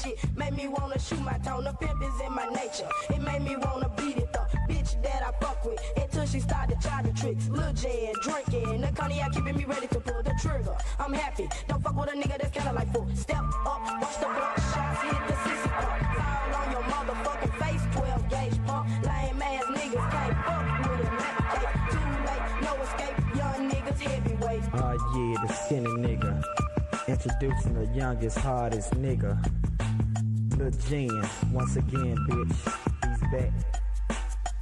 shit made me wanna shoot my tone. The pimp is in my nature. It made me wanna beat it. The bitch that I fuck with until she started trying the tricks. Lil' Jen drinking the cognac, keeping me ready to pull the trigger. I'm happy. Don't fuck with a nigga that's kinda like full. Step up, watch the block shots, hit the sissy pump. Fall on your motherfucking face, 12 gauge pump. Lame ass niggas can't fuck with a nut cake. Too late, no escape. Young niggas heavyweight. Oh yeah, the skinny nigga. Introducing the youngest, hardest nigga. Lil Jen, once again, bitch. He's back.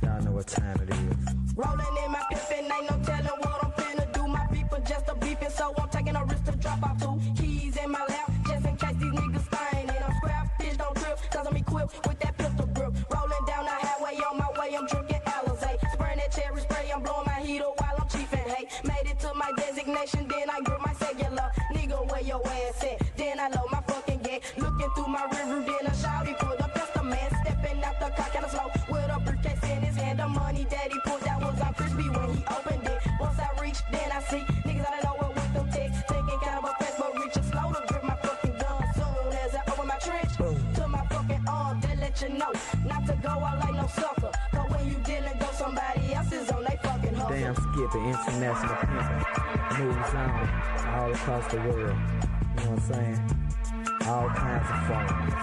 Y'all know what time it is. Rolling in my pimpin', ain't no telling what I'm finna do. My people just a beepin', so I'm taking a risk to drop off two keys in my lap, just in case these niggas stain. I'm scrap, bitch, don't trip, cause I'm equipped with that pistol grip. Rolling down the highway, on my way, I'm drinking Alizé. Spraying that cherry spray, I'm blowing my heat up while I'm chiefin', hey. Made it to my designation, then I grip my cellular. Nigga, where your ass at? Then I load my fucking gate. Looking through my river, then I shout, he pulled up, that's the man. Stepping out the car, kinda slow, with a briefcase in his hand. The money that he pulled out was on crispy when he opened it. Once I reach, then I see niggas out of nowhere with them ticks. Taking kind of a fast, but reaching slow to grip my fucking gun. Soon as I open my trench, to my fucking arm, they let you know not to go out like no sucker. But when you dealing, go somebody else is on they fucking hustle. Damn Skippy, international pimpin'. Moves on all across the world. You know what I'm saying? All kinds of phones.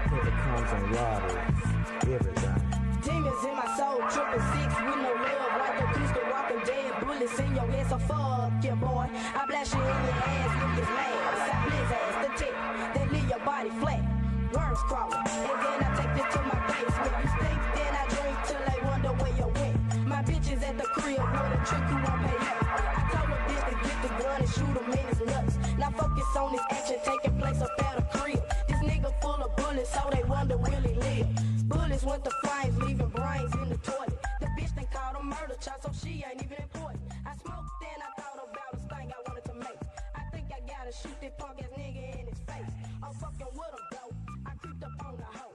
Here it comes in lotteries. Everything. Demons in my soul, triple six with no love, like a pistol walking dead. Bullets in your head, so fuck you, boy. I blast you in your ass with this lance. I blizz ass the tip, then leave your body flat. Worms crawling, and then I take it to my basement. You stink, then I drink till they wonder where you went. My bitch is at the crib with a trick who won't pay up. I told a bitch to get the gun and shoot him in his nuts. Now focus on this action taking place up at a crib. This nigga full of bullets, so they wonder will he live. Bullets went to flames, leaving brains in the toilet. The bitch they called a murder charge, so she ain't even important. I smoked, then I thought about this thing I wanted to make. I think I gotta shoot this punk ass nigga in his face. I'm fucking with him though. I creeped up on the hoe.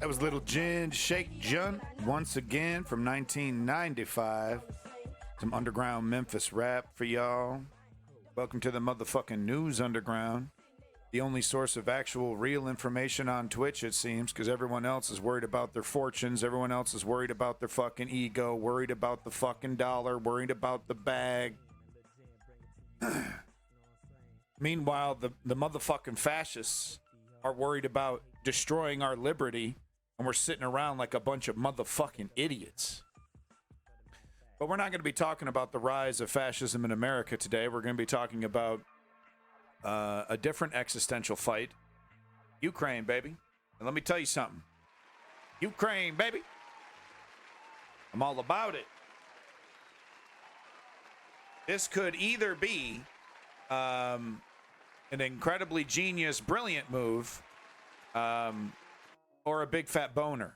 That was Lil Jen, Shake Jun, once again from 1995. Some underground Memphis rap for y'all. Welcome to the motherfucking News Underground. The only source of actual real information on Twitch, it seems, because everyone else is worried about their fortunes. Everyone else is worried about their fucking ego, worried about the fucking dollar, worried about the bag. Meanwhile, the motherfucking fascists are worried about destroying our liberty, and we're sitting around like a bunch of motherfucking idiots. But we're not going to be talking about the rise of fascism in America today. We're going to be talking about a different existential fight. Ukraine, baby. And let me tell you something. Ukraine, baby. I'm all about it. This could either be an incredibly genius, brilliant move, or a big fat boner.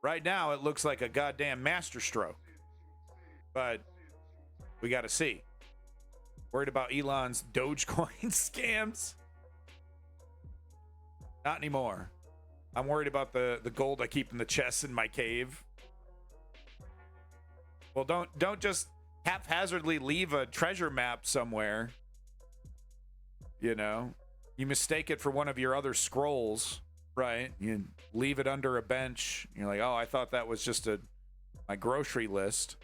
Right now, it looks like a goddamn masterstroke. But we got to see. Worried about Elon's Dogecoin scams? Not anymore. I'm worried about the gold I keep in the chests in my cave. Well, don't just haphazardly leave a treasure map somewhere. You know, you mistake it for one of your other scrolls, right? You leave it under a bench. You're like, oh, I thought that was just my grocery list.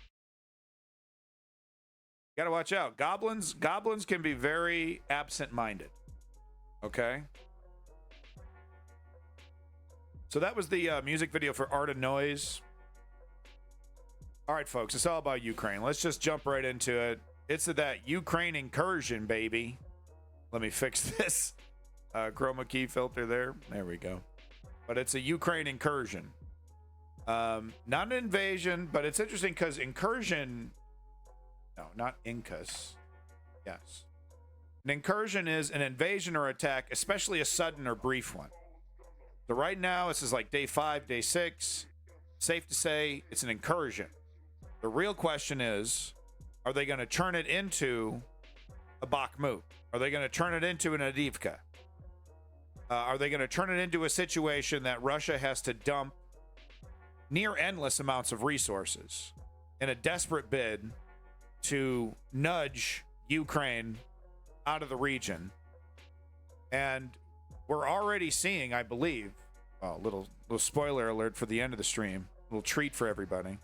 Got to watch out. Goblins can be very absent-minded. Okay? So that was the music video for Art of Noise. All right, folks, it's all about Ukraine. Let's just jump right into it. It's that Ukraine incursion, baby. Let me fix this chroma key filter there. There we go. But it's a Ukraine incursion. Not an invasion, but it's interesting because incursion... No, not incus. Yes. An incursion is an invasion or attack, especially a sudden or brief one. So right now, this is like day 5, day 6. Safe to say it's an incursion. The real question is, are they going to turn it into a Bakhmut? Are they going to turn it into an Avdiivka? Are they going to turn it into a situation that Russia has to dump near endless amounts of resources in a desperate bid to nudge Ukraine out of the region? And we're already seeing, I believe, little spoiler alert for the end of the stream, little treat for everybody.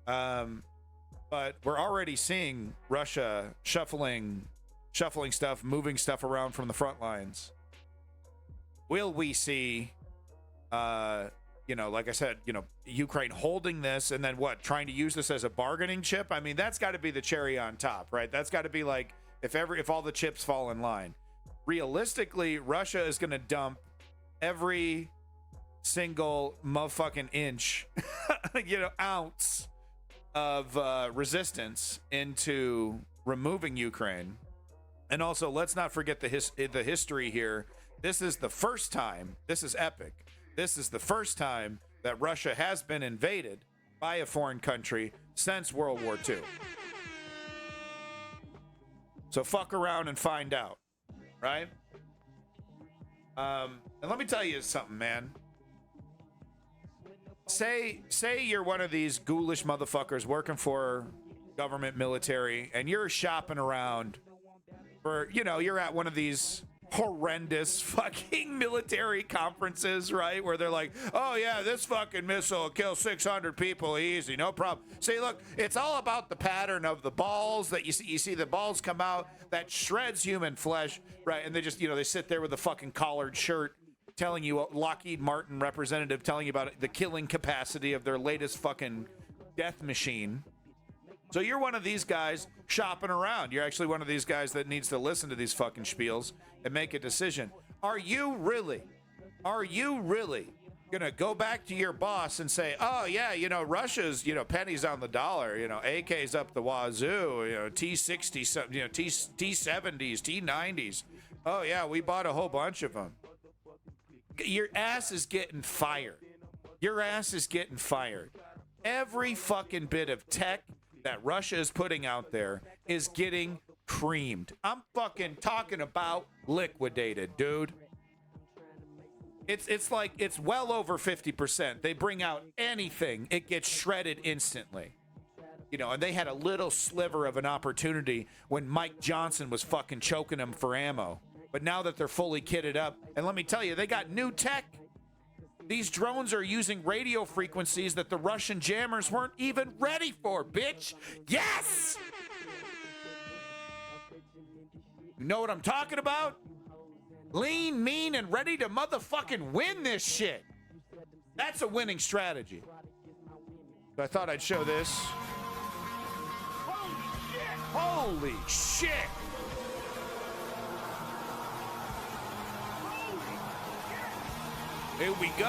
But we're already seeing Russia shuffling stuff, moving stuff around from the front lines. Will we see, like I said, Ukraine holding this and then what, trying to use this as a bargaining chip? I mean, that's got to be the cherry on top, right? That's got to be like, if all the chips fall in line. Realistically, Russia is going to dump every single motherfucking inch, ounce of resistance into removing Ukraine. And also, let's not forget the history here. This is the first time, this is epic. This is the first time that Russia has been invaded by a foreign country since World War II. So fuck around and find out, right? And let me tell you something, man. Say you're one of these ghoulish motherfuckers working for government military and you're shopping around for, you're at one of these horrendous fucking military conferences, right? Where they're like, oh yeah, this fucking missile will kill 600 people easy, no problem. See, look, it's all about the pattern of the balls that you see the balls come out that shreds human flesh, right? And they just, they sit there with a fucking collared shirt telling you, Lockheed Martin representative telling you about the killing capacity of their latest fucking death machine. So you're one of these guys shopping around. You're actually one of these guys that needs to listen to these fucking spiels and make a decision. Are you really gonna go back to your boss and say, oh yeah, Russia's, pennies on the dollar, AK's up the wazoo, T-60, T-70s, T-90s. Oh yeah, we bought a whole bunch of them. Your ass is getting fired. Your ass is getting fired. Every fucking bit of tech that Russia is putting out there is getting creamed. I'm fucking talking about liquidated, dude. It's like it's well over 50%. They bring out anything, it gets shredded instantly. And they had a little sliver of an opportunity when Mike Johnson was fucking choking them for ammo. But now that they're fully kitted up, and let me tell you, they got new tech. These drones are using radio frequencies that the Russian jammers weren't even ready for, bitch. Yes! You know what I'm talking about? Lean, mean, and ready to motherfucking win this shit. That's a winning strategy. So I thought I'd show this. Holy shit! Here we go!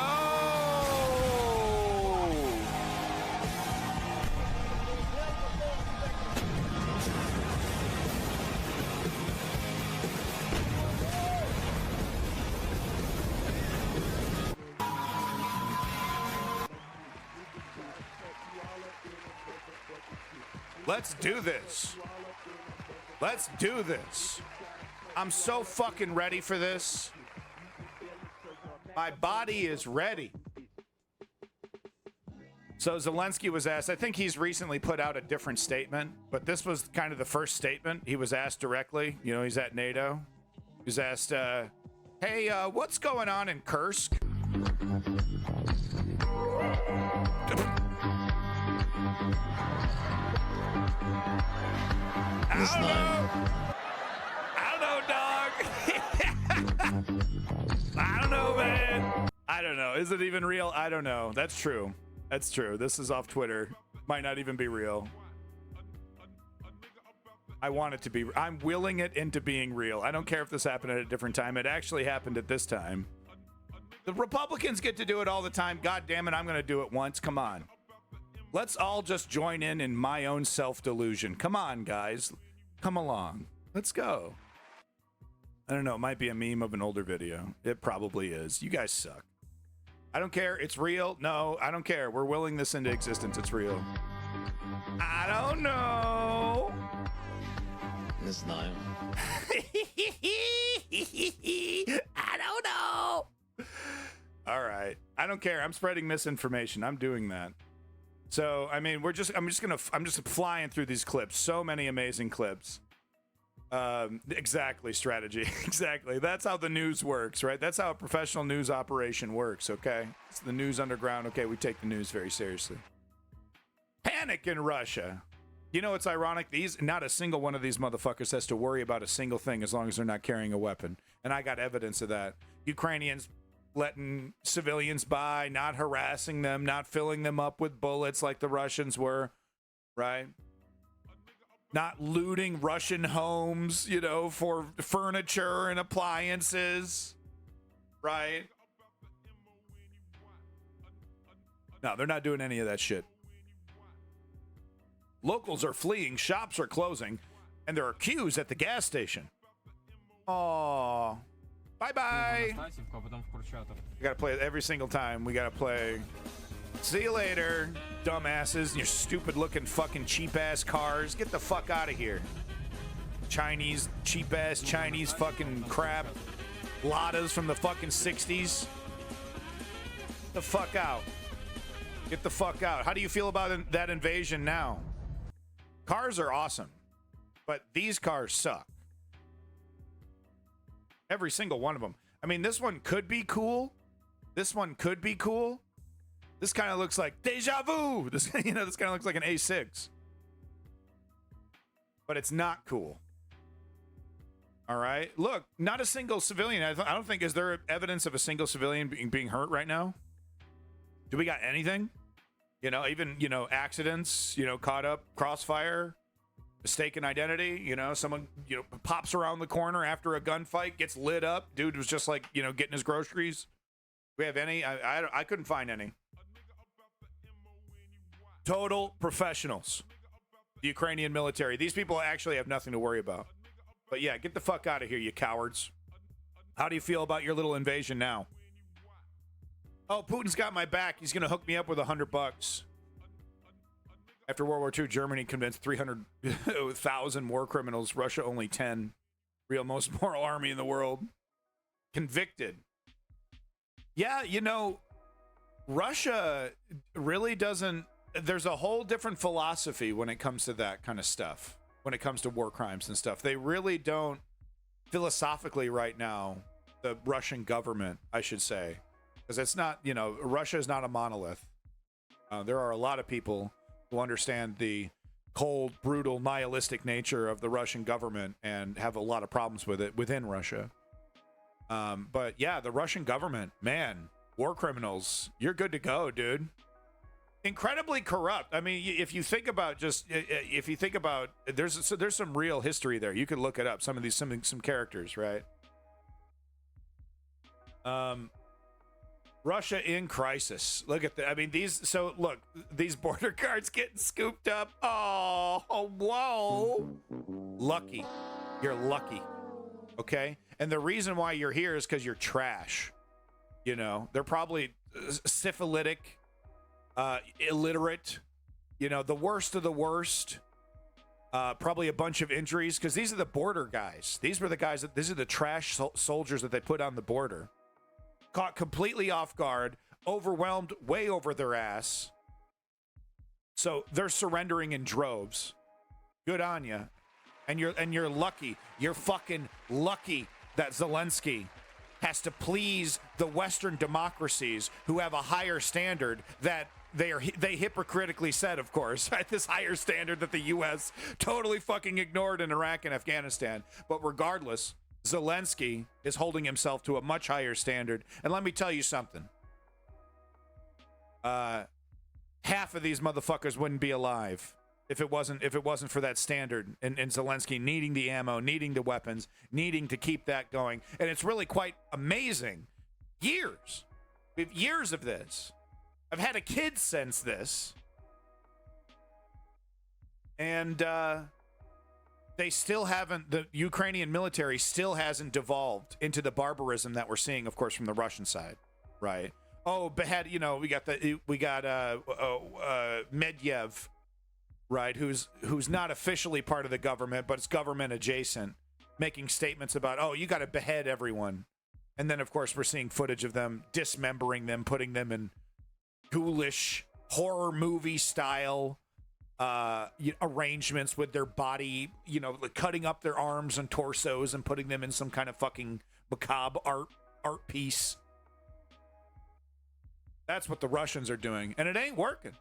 Let's do this. Let's do this. I'm so fucking ready for this. My body is ready. So Zelensky was asked, I think he's recently put out a different statement, but this was kind of the first statement. He was asked directly, he's at NATO. He was asked, hey, what's going on in Kursk? I don't know, dog. I don't know, man. I don't know. Is it even real? I don't know. That's true. That's true. This is off Twitter. Might not even be real. I want it to be. I'm willing it into being real. I don't care if this happened at a different time. It actually happened at this time. The Republicans get to do it all the time. God damn it, I'm going to do it once. Come on. Let's all just join in my own self-delusion. Come on, guys. Come along. Let's go. I don't know. It might be a meme of an older video. It probably is. You guys suck. I don't care. It's real. No, I don't care. We're willing this into existence. It's real. I don't know. Не знаю. I don't know. All right. I don't care. I'm spreading misinformation. I'm doing that. So, I mean, I'm just flying through these clips. So many amazing clips. Exactly, strategy. Exactly. That's how the news works, right? That's how a professional news operation works, okay? It's the news underground. Okay, we take the news very seriously. Panic in Russia. You know, it's ironic. Not a single one of these motherfuckers has to worry about a single thing as long as they're not carrying a weapon. And I got evidence of that. Ukrainians letting civilians by, not harassing them, not filling them up with bullets like the Russians were, right? Not looting Russian homes, you know, for furniture and appliances, right? No, they're not doing any of that shit. Locals are fleeing, shops are closing, and there are queues at the gas station. Aww. Bye-bye. We gotta play it every single time. We gotta play. See you later, dumbasses. Your stupid-looking fucking cheap-ass cars. Get the fuck out of here. Chinese, cheap-ass Chinese fucking crap. Ladas from the fucking 60s. Get the fuck out. Get the fuck out. How do you feel about that invasion now? Cars are awesome, but these cars suck. Every single one of them. I mean, this one could be cool. This one could be cool. This kind of looks like Deja Vu. This kind of looks like an A6. But it's not cool. All right. Look, not a single civilian. I don't think, is there evidence of a single civilian being hurt right now? Do we got anything? You know, even, you know, accidents, you know, caught up, crossfire, mistaken identity, you know, someone, you know, pops around the corner after a gunfight, gets lit up. Dude was just like, you know, getting his groceries. Do we have any? I couldn't find any. Total professionals. The Ukrainian military. These people actually have nothing to worry about. But yeah, get the fuck out of here, you cowards. How do you feel about your little invasion now? Oh, Putin's got my back. He's going to hook me up with $100. After World War II, Germany convinced 300,000 war criminals. Russia only 10. Real most moral army in the world. Convicted. Yeah, you know, Russia really doesn't... There's a whole different philosophy when it comes to that kind of stuff. When it comes to war crimes and stuff. They really don't, philosophically right now, the Russian government, I should say, because it's not, you know, Russia is not a monolith. There are a lot of people who understand the cold, brutal, nihilistic nature of the Russian government and have a lot of problems with it within Russia. But yeah, the Russian government, man, war criminals, you're good to go, dude. Incredibly corrupt. I mean, if you think about there's some real history there. You could look it up. Some of these some characters, right? Russia in crisis. Look at that. I mean, these border guards getting scooped up. Oh, whoa. Lucky. You're lucky. Okay? And the reason why you're here is because you're trash. You know, they're probably syphilitic, illiterate, you know, the worst of the worst. Probably a bunch of injuries because these are the border guys. These are the trash soldiers that they put on the border. Caught completely off guard, overwhelmed, way over their ass. So they're surrendering in droves. Good on you. And you're lucky. You're fucking lucky that Zelensky has to please the Western democracies who have a higher standard that they hypocritically said, of course, right? This higher standard that the U.S. totally fucking ignored in Iraq and Afghanistan. But regardless, Zelensky is holding himself to a much higher standard. And let me tell you something. Half of these motherfuckers wouldn't be alive if it wasn't for that standard and Zelensky needing the ammo, needing the weapons, needing to keep that going. And it's really quite amazing. Years. We have years of this. I've had a kid since this. And they still haven't, the Ukrainian military still hasn't devolved into the barbarism that we're seeing, of course, from the Russian side, right? Oh, behead, you know, we got Medvedev, right, who's not officially part of the government, but it's government adjacent, making statements about, oh, you got to behead everyone. And then, of course, we're seeing footage of them dismembering them, putting them in ghoulish horror movie style arrangements with their body, like cutting up their arms and torsos and putting them in some kind of fucking macabre art piece. That's what the Russians are doing, and it ain't working.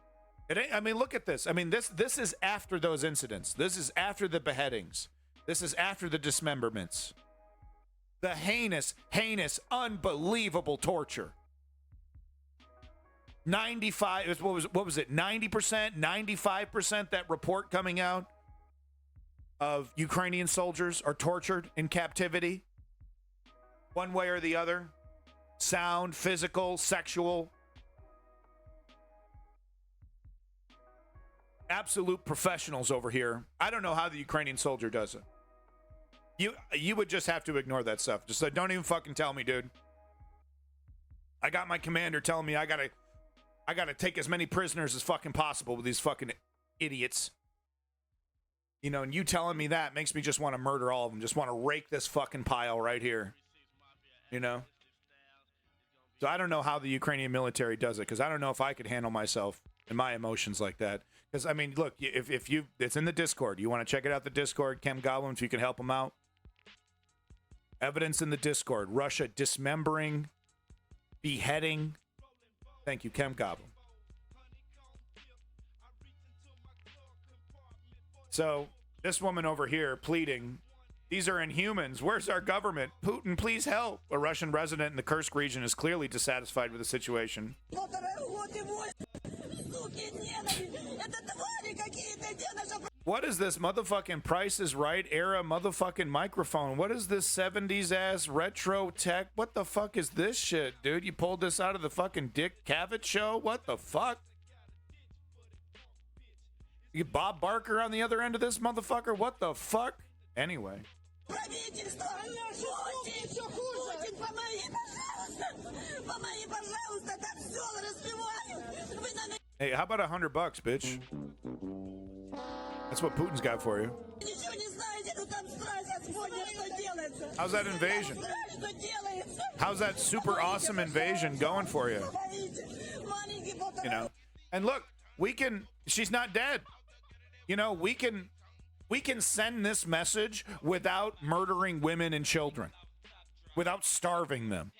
It ain't. I mean, look at this. I mean, this is after those incidents. This is after the beheadings. This is after the dismemberments. The heinous, unbelievable torture. 95, what was it? 90%, 95%, that report coming out of Ukrainian soldiers are tortured in captivity. One way or the other. Sound, physical, sexual. Absolute professionals over here. I don't know how the Ukrainian soldier does it. You would just have to ignore that stuff. Just like, don't even fucking tell me, dude. I got my commander telling me I gotta take as many prisoners as fucking possible with these fucking idiots. And you telling me that makes me just want to murder all of them. Just want to rake this fucking pile right here. So I don't know how the Ukrainian military does it, because I don't know if I could handle myself and my emotions like that. Because, I mean, look, if you, it's in the Discord. You want to check it out, the Discord, Chem Goblin, if you can help them out. Evidence in the Discord. Russia dismembering, beheading. Thank you, Chem Goblin. So, this woman over here pleading, these are inhumans. Where's our government? Putin, please help. A Russian resident in the Kursk region is clearly dissatisfied with the situation. What is this motherfucking Price is Right era motherfucking microphone? What is this 70s ass retro tech? What the fuck is this shit, dude? You pulled this out of the fucking Dick Cavett show? What the fuck? You get Bob Barker on the other end of this motherfucker? What the fuck? Anyway. Hey, how about $100, bitch? That's what Putin's got for you. How's that invasion? How's that super awesome invasion going for you? And look, she's not dead. We can send this message without murdering women and children, without starving them,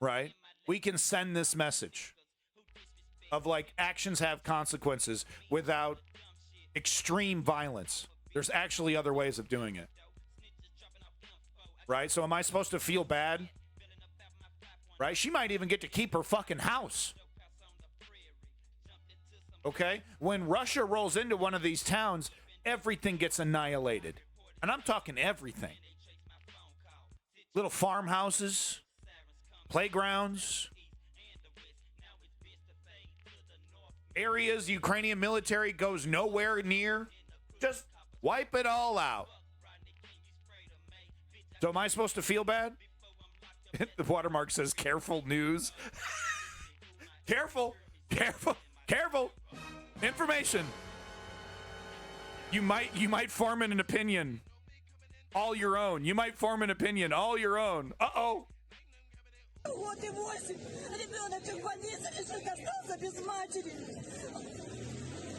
right? We can send this message of like actions have consequences without extreme violence. There's actually other ways of doing it, right? So am I supposed to feel bad? Right? She might even get to keep her fucking house. Okay? When Russia rolls into one of these towns, everything gets annihilated. And I'm talking everything. Little farmhouses, playgrounds, areas the Ukrainian military goes nowhere near. Just wipe it all out. So am I supposed to feel bad? The watermark says careful news. Careful. Information. You might form an opinion all your own. Uh-oh.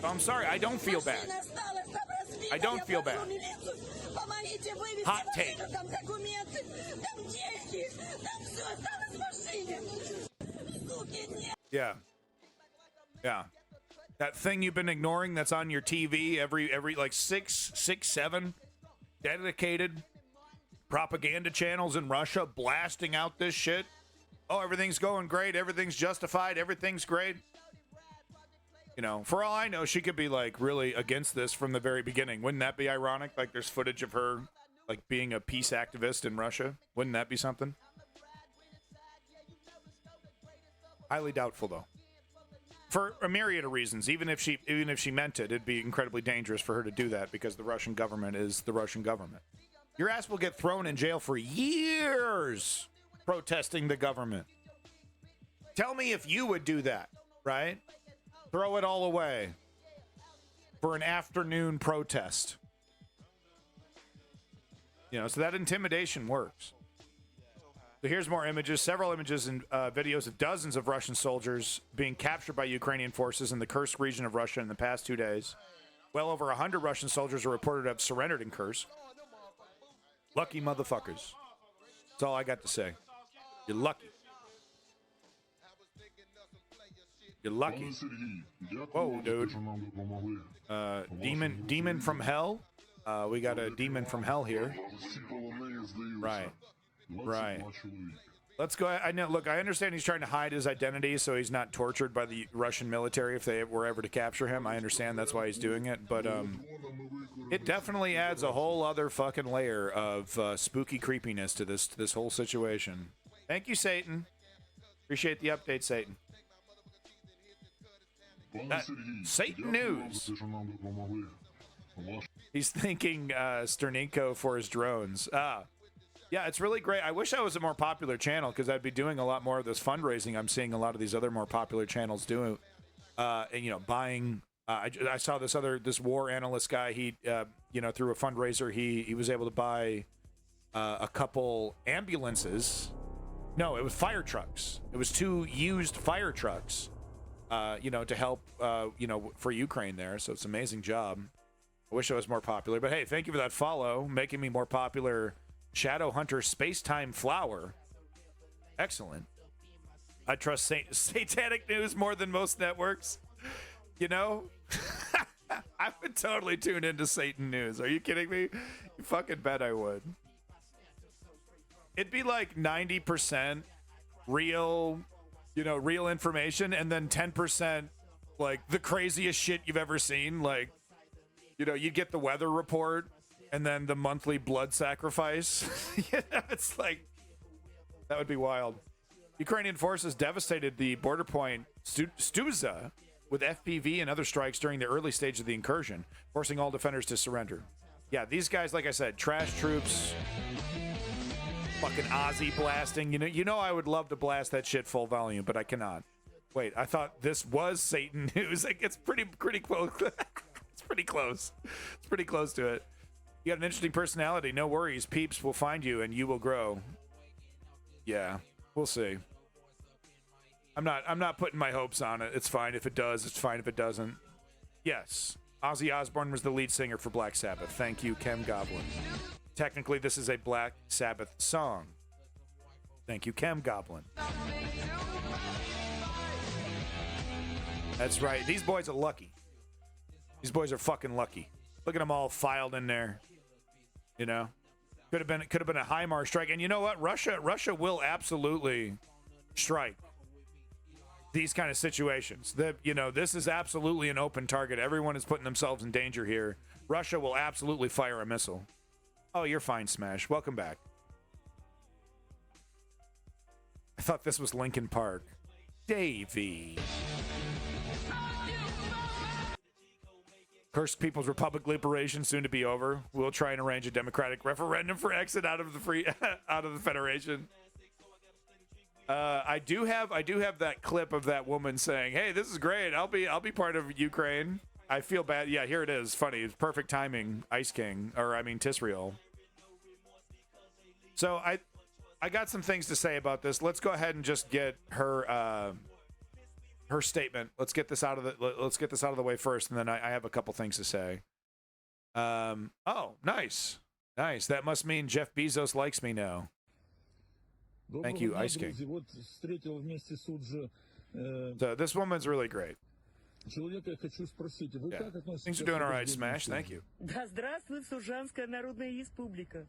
I'm sorry, I don't feel bad. Hot take. Yeah. That thing you've been ignoring that's on your TV every like six, seven dedicated propaganda channels in Russia blasting out this shit. Oh, everything's going great. Everything's justified. Everything's great. For all I know, she could be like really against this from the very beginning. Wouldn't that be ironic? Like there's footage of her like being a peace activist in Russia. Wouldn't that be something? Highly doubtful though. For a myriad of reasons. Even if she meant it, it'd be incredibly dangerous for her to do that because the Russian government is the Russian government. Your ass will get thrown in jail for years protesting the government. Tell me if you would do that, right? Throw it all away for an afternoon protest. So that intimidation works. So here's more images, several images and videos of dozens of Russian soldiers being captured by Ukrainian forces in the Kursk region of Russia in the past 2 days. Well over 100 Russian soldiers are reported to have surrendered in Kursk. Lucky motherfuckers. That's all I got to say. You're lucky. You're lucky. Whoa, dude. Demon from hell. We got a demon from hell here. Right. Right. Let's go. I know. Look, I understand he's trying to hide his identity so he's not tortured by the Russian military if they were ever to capture him. I understand that's why he's doing it, but it definitely adds a whole other fucking layer of spooky creepiness to this whole situation. Thank you, Satan. Appreciate the update, Satan. Satan News. He's thanking Sternenko for his drones. Yeah, it's really great. I wish I was a more popular channel because I'd be doing a lot more of this fundraising. I'm seeing a lot of these other more popular channels doing, and buying. I saw this war analyst guy. He, through a fundraiser, he was able to buy a couple ambulances. No, it was fire trucks. It was 2 used fire trucks, to help, for Ukraine there. So it's an amazing job. I wish I was more popular, but hey, thank you for that follow, making me more popular. Shadow Hunter Space-Time Flower. Excellent. I trust Satanic News more than most networks. I would totally tune into Satan News. Are you kidding me? You fucking bet I would. It'd be like 90% real, real information, and then 10% like the craziest shit you've ever seen. Like, you'd get the weather report, and then the monthly blood sacrifice. It's like, that would be wild. Ukrainian forces devastated the border point Stuza with FPV and other strikes during the early stage of the incursion, forcing all defenders to surrender. Yeah, these guys, like I said, trash troops, fucking Aussie blasting. You know I would love to blast that shit full volume, but I cannot. Wait, I thought this was Satan News. Like, it's pretty close. It's pretty close. It's pretty close to it. You got an interesting personality. No worries. Peeps will find you and you will grow. Yeah, we'll see. I'm not putting my hopes on it. It's fine if it does. It's fine if it doesn't. Yes. Ozzy Osbourne was the lead singer for Black Sabbath. Thank you, Kem Goblin. Technically, this is a Black Sabbath song. Thank you, Kem Goblin. That's right. These boys are lucky. These boys are fucking lucky. Look at them all filed in there. Could have been a HIMARS strike. And you know what? Russia will absolutely strike these kind of situations. This is absolutely an open target. Everyone is putting themselves in danger here. Russia will absolutely fire a missile. Oh, you're fine, Smash. Welcome back. I thought this was Linkin Park. Davey. Kursk People's Republic liberation soon to be over. We'll try and arrange a democratic referendum for exit out of the Federation. I do have that clip of that woman saying, "Hey, this is great. I'll be part of Ukraine." I feel bad. Yeah, here it is. Funny. It's perfect timing. Ice King, Tisrael. So I got some things to say about this. Let's go ahead and just get her statement. Let's get this out of the way first, and then I have a couple things to say. Oh, nice. That must mean Jeff Bezos likes me now. Thank you, Ice King. So this woman's really great. Yeah. Things are doing all right, Smash. Thank you. Да здравствует Служанская Народная Республика.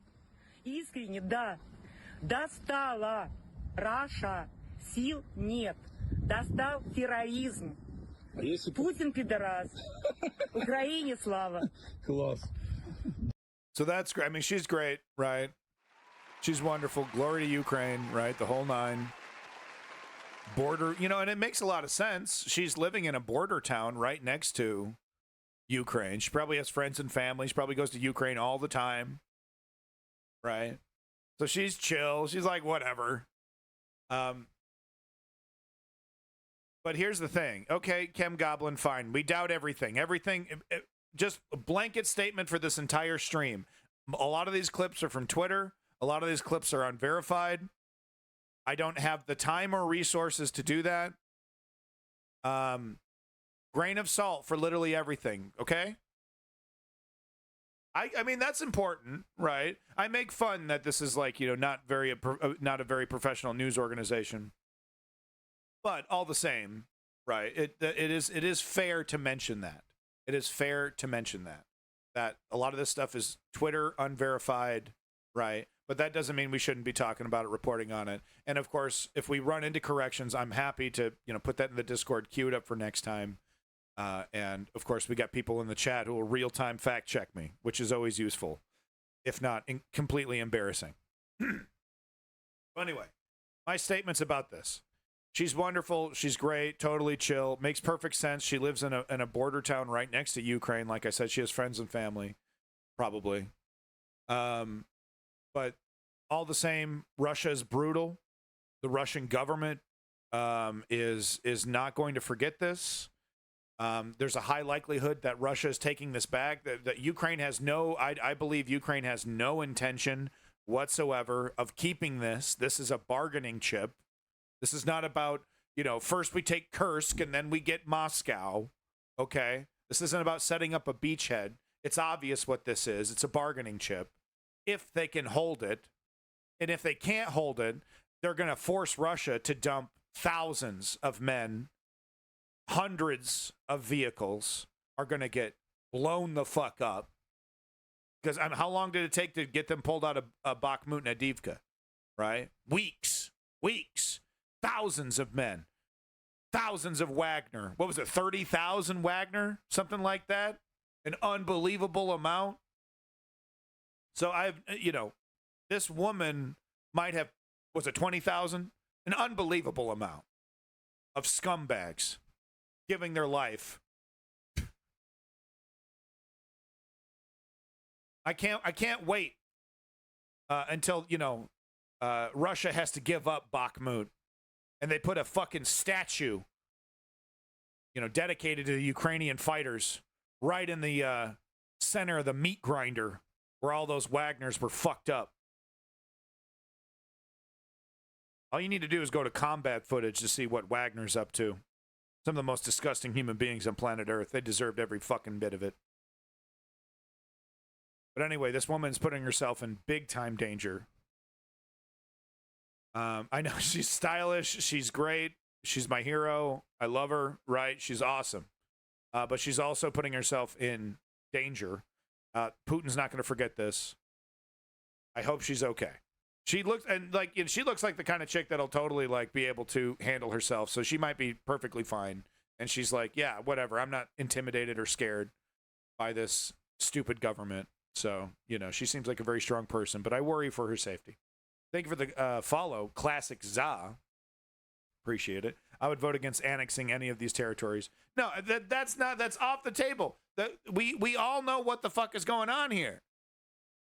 Искренне, да. Достала Раша. Сил нет. Достал терроризм. Путин пидорас. Украине слава. Класс. So that's great. I mean, she's great, right? She's wonderful. Glory to Ukraine, right? The whole nine. Border, and it makes a lot of sense. She's living in a border town right next to Ukraine. She probably has friends and family. She probably goes to Ukraine all the time, right? So she's chill. She's like, whatever. But here's the thing. Okay, Kem Goblin, fine. We doubt everything. Just a blanket statement for this entire stream. A lot of these clips are from Twitter. A lot of these clips are unverified. I don't have the time or resources to do that. Grain of salt for literally everything, okay? I mean, that's important, right? I make fun that this is like, not a very professional news organization. But all the same, right? It is fair to mention that. It is fair to mention that a lot of this stuff is Twitter unverified, right? But that doesn't mean we shouldn't be talking about it, reporting on it. And of course, if we run into corrections, I'm happy to, put that in the Discord, queue it up for next time. And of course, we got people in the chat who will real-time fact check me, which is always useful, if not completely embarrassing. Anyway, my statements about this. She's wonderful. She's great. Totally chill. Makes perfect sense. She lives in a border town right next to Ukraine. Like I said, she has friends and family, probably. But all the same, Russia is brutal. The Russian government is not going to forget this. There's a high likelihood that Russia is taking this back. That Ukraine has I believe Ukraine has no intention whatsoever of keeping this. This is a bargaining chip. This is not about, first we take Kursk and then we get Moscow. Okay? This isn't about setting up a beachhead. It's obvious what this is. It's a bargaining chip. If they can hold it, and if they can't hold it, they're going to force Russia to dump thousands of men, hundreds of vehicles are going to get blown the fuck up. Because how long did it take to get them pulled out of Bakhmut and Avdiivka? Right? Weeks. Thousands of men. Thousands of Wagner. What was it, 30,000 Wagner? Something like that? An unbelievable amount. So this woman might have, was it 20,000? An unbelievable amount of scumbags giving their life. I can't wait until, Russia has to give up Bakhmut and they put a fucking statue, dedicated to the Ukrainian fighters right in the center of the meat grinder where all those Wagners were fucked up. All you need to do is go to combat footage to see what Wagner's up to. Some of the most disgusting human beings on planet Earth. They deserved every fucking bit of it. But anyway, this woman's putting herself in big-time danger. I know she's stylish. She's great. She's my hero. I love her, right? She's awesome. But she's also putting herself in danger. Putin's not going to forget this. I hope she's okay. She looks like the kind of chick that'll totally be able to handle herself. So she might be perfectly fine. And she's like, yeah, whatever. I'm not intimidated or scared by this stupid government. So, she seems like a very strong person, but I worry for her safety. Thank you for the follow, Classic Za. Appreciate it. I would vote against annexing any of these territories. No, that's off the table. We all know what the fuck is going on here.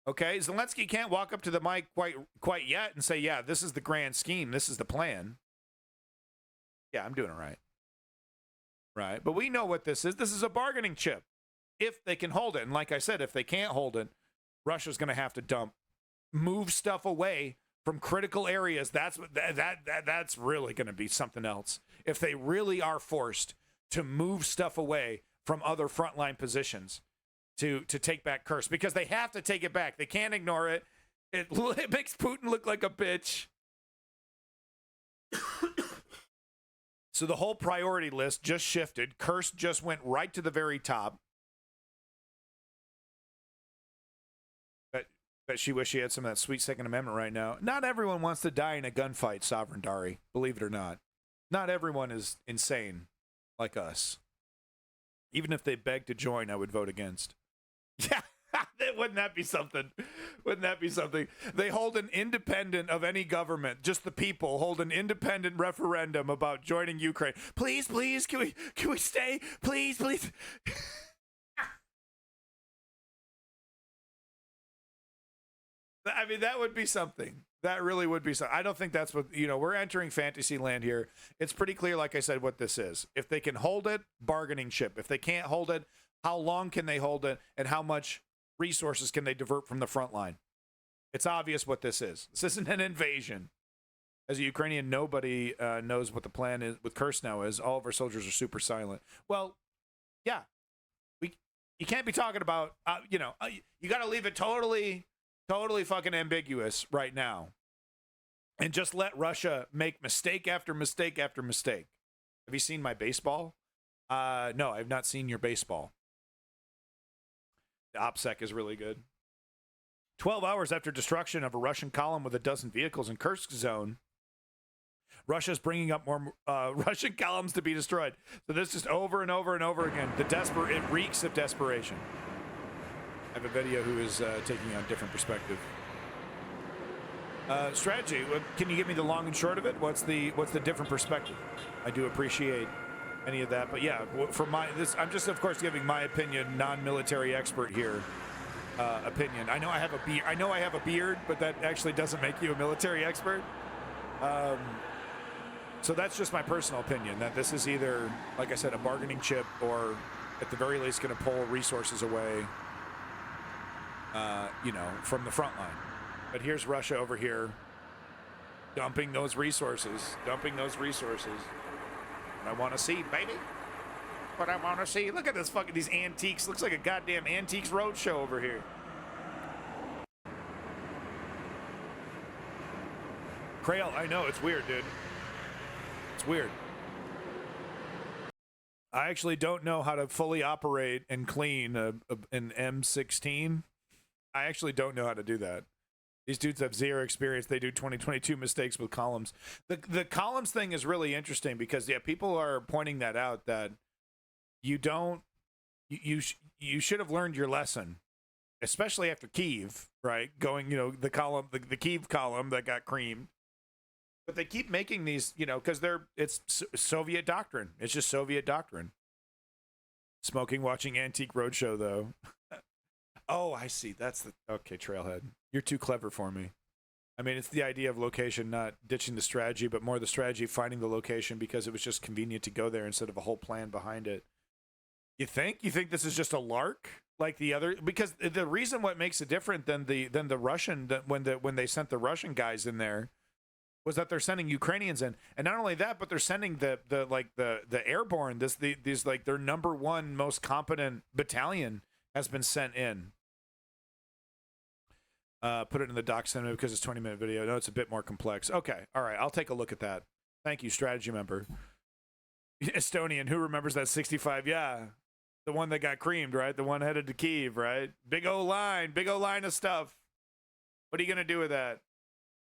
Okay, Zelensky can't walk up to the mic quite yet and say, yeah, this is the grand scheme. This is the plan. Yeah, I'm doing it right. Right, but we know what this is. This is a bargaining chip. If they can hold it, and like I said, if they can't hold it, Russia's going to have to move stuff away from critical areas. That's really going to be something else. If they really are forced to move stuff away from other frontline positions to take back Kursk, because they have to take it back. They can't ignore it. It makes Putin look like a bitch. So the whole priority list just shifted. Kursk just went right to the very top. Bet she wish she had some of that sweet Second Amendment right now. Not everyone wants to die in a gunfight, Sovereign Dari. Believe it or not. Not everyone is insane like us. Even if they beg to join, I would vote against. Yeah, wouldn't that be something? Wouldn't that be something? They hold an independent of any government, just the people hold an independent referendum about joining Ukraine. Please, can we stay? Please. I mean, that would be something. That really would be something. I don't think that's what, we're entering fantasy land here. It's pretty clear, like I said, what this is. If they can hold it, bargaining chip. If they can't hold it, how long can they hold it, and how much resources can they divert from the front line? It's obvious what this is. This isn't an invasion. As a Ukrainian, nobody knows what the plan is with Kursk now is. All of our soldiers are super silent. Well, yeah. You can't be talking about, you got to leave it totally fucking ambiguous right now. And just let Russia make mistake after mistake after mistake. Have you seen my baseball? No, I've not seen your baseball. The OPSEC is really good. 12 hours after destruction of a Russian column with a dozen vehicles in Kursk zone, Russia's bringing up more Russian columns to be destroyed. So this just over and over and over again. It reeks of desperation. I have a video who is taking on a different perspective. Strategy. Can you give me the long and short of it? What's the different perspective? I do appreciate any of that, but yeah, for I'm just of course giving my opinion, non-military expert here. Opinion. I know I have a beard, but that actually doesn't make you a military expert. So that's just my personal opinion, that this is either, like I said, a bargaining chip or at the very least going to pull resources away, from the front line. But here's Russia over here dumping those resources. What I want to see, baby. What I want to see. Look at these antiques. Looks like a goddamn Antiques Roadshow over here. Crail, I know, it's weird, dude. It's weird. I actually don't know how to fully operate and clean an M16. I actually don't know how to do that. These dudes have zero experience. They do 2022 mistakes with columns. The columns thing is really interesting because, yeah, people are pointing that out, that you should have learned your lesson, especially after Kyiv, right? Going, the Kyiv column that got creamed. But they keep making these, because it's Soviet doctrine. It's just Soviet doctrine. Smoking, watching Antique Roadshow, though. Oh, I see. Okay, Trailhead. You're too clever for me. I mean, it's the idea of location, not ditching the strategy, but more the strategy finding the location because it was just convenient to go there instead of a whole plan behind it. You think? You think this is just a lark like the other? Because the reason what makes it different than the Russian, when they sent the Russian guys in there, was that they're sending Ukrainians in, and not only that, but they're sending the airborne. These like their number one most competent battalion has been sent in. Put it in the doc cinema because it's a 20-minute video. No, it's a bit more complex. Okay, all right, I'll take a look at that. Thank you, strategy member. Estonian, who remembers that 65? Yeah, the one that got creamed, right? The one headed to Kyiv, right? Big O line of stuff. What are you gonna do with that?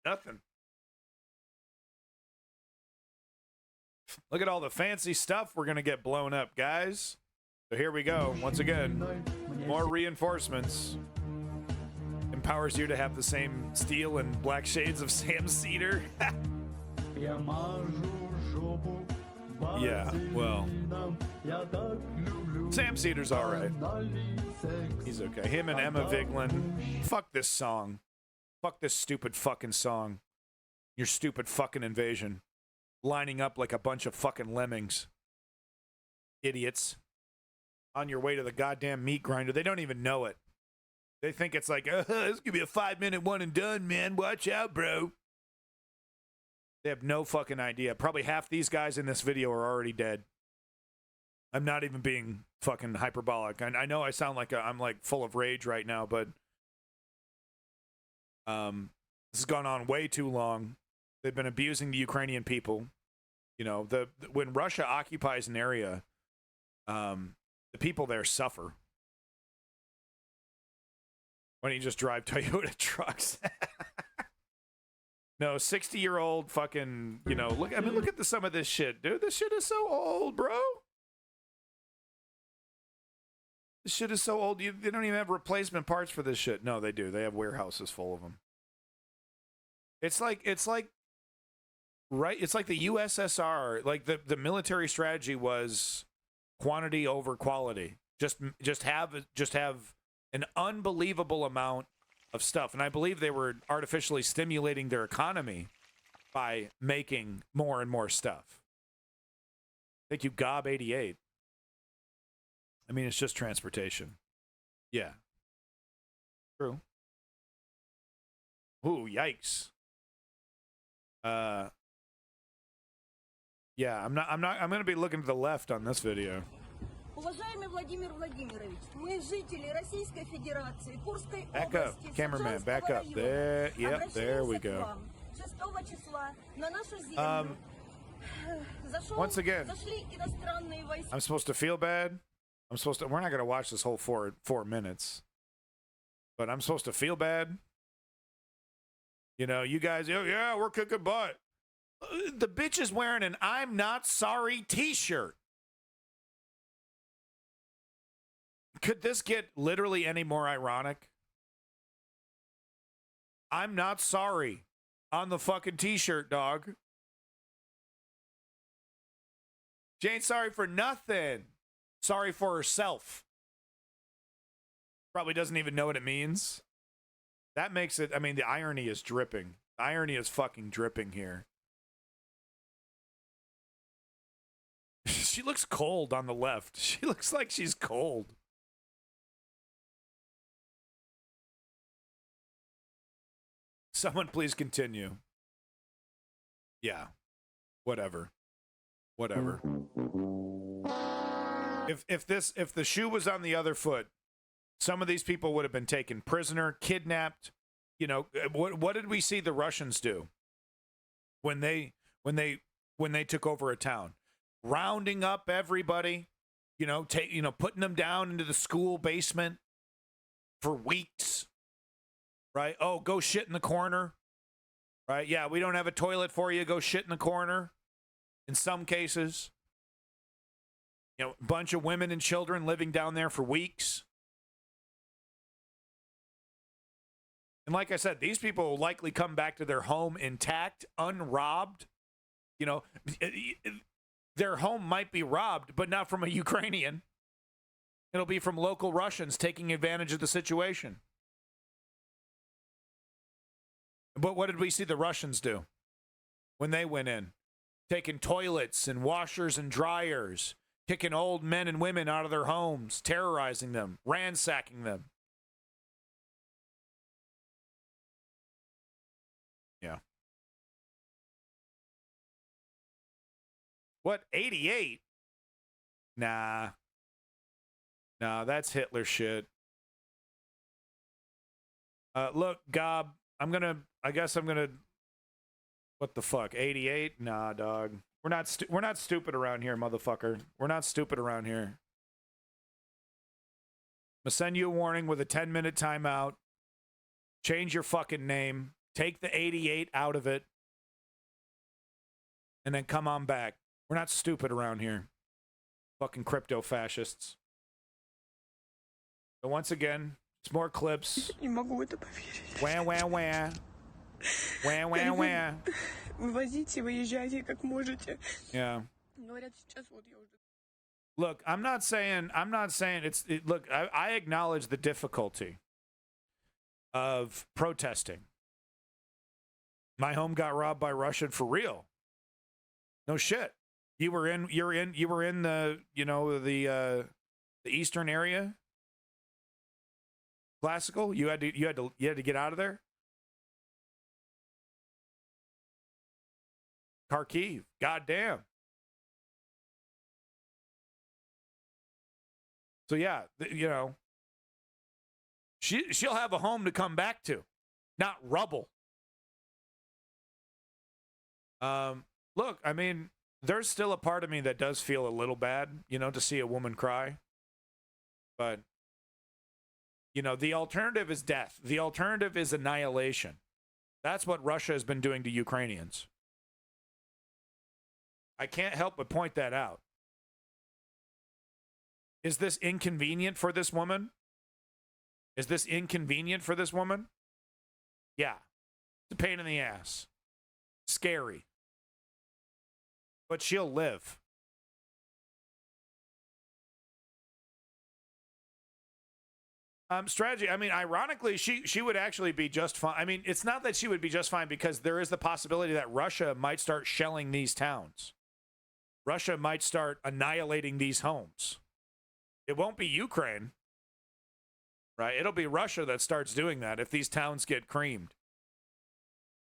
Nothing. Look at all the fancy stuff we're gonna get blown up, guys. So here we go. Once again, more reinforcements. Empowers you to have the same steel and black shades of Sam Cedar. Yeah, well, Sam Cedar's all right. He's okay. Him and Emma Vigeland. Fuck this song. Fuck this stupid fucking song. Your stupid fucking invasion. Lining up like a bunch of fucking lemmings. Idiots. On your way to the goddamn meat grinder. They don't even know it. They think it's like, this could be a 5-minute one and done, man. Watch out, bro. They have no fucking idea. Probably half these guys in this video are already dead. I'm not even being fucking hyperbolic. I know I sound like I'm like full of rage right now, but this has gone on way too long. They've been abusing the Ukrainian people. When Russia occupies an area, the people there suffer. Why don't you just drive Toyota trucks? No, 60-year-old fucking, look at some of this shit, dude. This shit is so old, bro. This shit is so old. They don't even have replacement parts for this shit. No, they do. They have warehouses full of them. It's like right. It's like the USSR. Like the military strategy was quantity over quality. Just have an unbelievable amount of stuff. And I believe they were artificially stimulating their economy by making more and more stuff. Thank you, Gob88. I mean, it's just transportation. Yeah. True. Ooh, yikes. Yeah, I'm going to be looking to the left on this video. Уважаемый Владимир Владимирович, мы жители Российской Федерации, Курской Back up, области, cameraman, Сержанского back up. района. There, yep, there we Обращаемся к go. вам 6 числа на нашу землю. Once again, Зашли иностранные войска. I'm supposed to feel bad. We're not going to watch this whole four minutes. But I'm supposed to feel bad. You know, you guys, oh, yeah, we're kicking butt. The bitch is wearing an I'm not sorry t-shirt. Could this get literally any more ironic? I'm not sorry on the fucking t-shirt, dog. She ain't sorry for nothing. Sorry for herself. Probably doesn't even know what it means. That makes it, I mean, the irony is dripping. The irony is fucking dripping here. She looks cold on the left. She looks like she's cold. Someone please continue. Yeah. Whatever. Whatever. If the shoe was on the other foot, some of these people would have been taken prisoner, kidnapped. You know, what did we see the Russians do when they took over a town? Rounding up everybody, putting them down into the school basement for weeks. Right? Oh, go shit in the corner. Right? Yeah, we don't have a toilet for you. Go shit in the corner. In some cases, a bunch of women and children living down there for weeks. And like I said, these people will likely come back to their home intact, unrobbed. Their home might be robbed, but not from a Ukrainian. It'll be from local Russians taking advantage of the situation. But what did we see the Russians do when they went in? Taking toilets and washers and dryers, kicking old men and women out of their homes, terrorizing them, ransacking them. Yeah. What, 88? Nah, that's Hitler shit. Look, Gob, I guess I'm gonna, what the fuck, 88? Nah, dog. We're not stupid around here, motherfucker. We're not stupid around here. I'm gonna send you a warning with a 10-minute timeout. Change your fucking name. Take the 88 out of it. And then come on back. We're not stupid around here. Fucking crypto fascists. So once again, it's more clips. Не могу это поверить. Wah, wah, wah. Wah, wah, wah. Вывозите, выезжайте как можете. Yeah. Говорят, сейчас вот я уже... Look, I'm not saying look, I acknowledge the difficulty of protesting. My home got robbed by Russia for real. No shit. You were in the, the eastern area. Classical? You had to get out of there? Kharkiv. Goddamn. So yeah, she'll have a home to come back to, not rubble. Look, I mean, there's still a part of me that does feel a little bad, to see a woman cry. But, the alternative is death. The alternative is annihilation. That's what Russia has been doing to Ukrainians. I can't help but point that out. Is this inconvenient for this woman? Is this inconvenient for this woman? Yeah. It's a pain in the ass. Scary. But she'll live. Strategy. I mean, ironically, she would actually be just fine. I mean, it's not that she would be just fine because there is the possibility that Russia might start shelling these towns. Russia might start annihilating these homes. It won't be Ukraine, right? It'll be Russia that starts doing that if these towns get creamed.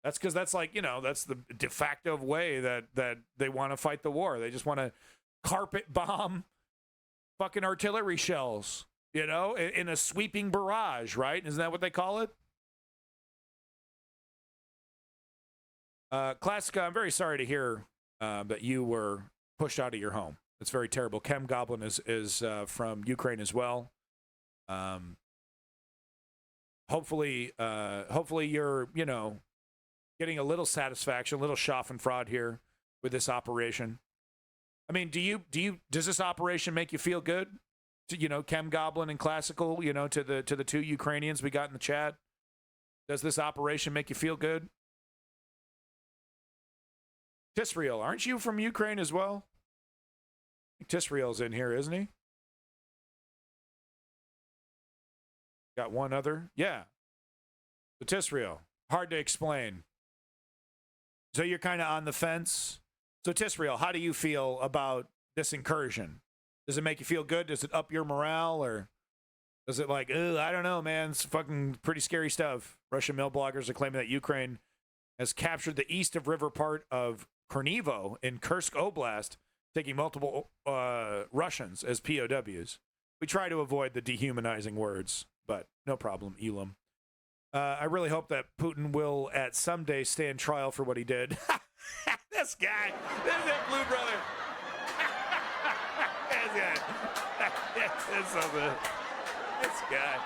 That's because that's like, that's the de facto way that they want to fight the war. They just want to carpet bomb fucking artillery shells, you know, in a sweeping barrage, right? Isn't that what they call it? Classica, I'm very sorry to hear that you were pushed out of your home. It's very terrible. Chem Goblin is from Ukraine as well. Hopefully you're, you know, getting a little satisfaction, a little schadenfreude here with this operation. I mean, does this operation make you feel good? To, you know, Chem Goblin and Classical, you know, to the two Ukrainians we got in the chat. Does this operation make you feel good? Tisriel, aren't you from Ukraine as well? Tisriel's in here, isn't he? Got one other? Yeah. The Tisriel. Hard to explain. So you're kind of on the fence. So Tisriel, how do you feel about this incursion? Does it make you feel good? Does it up your morale? Or does it like, I don't know, man. It's fucking pretty scary stuff. Russian mill bloggers are claiming that Ukraine has captured the east of river part of Kornivo in Kursk Oblast, taking multiple Russians as POWs. We try to avoid the dehumanizing words, but no problem, Elam. I really hope that Putin will at some day stand trial for what he did. This guy, this is Blue Brother. This guy.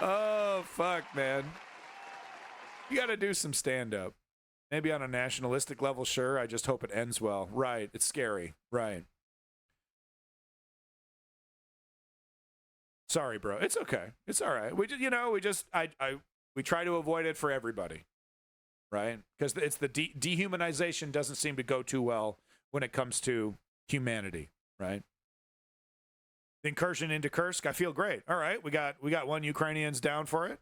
Oh, fuck, man. You got to do some stand-up. Maybe on a nationalistic level, sure. I just hope it ends well. Right. It's scary. Right. Sorry, bro. It's okay. It's all right. We try to avoid it for everybody. Right? Because it's the dehumanization doesn't seem to go too well when it comes to humanity. Right? The incursion into Kursk, I feel great. All right. We got one Ukrainians down for it.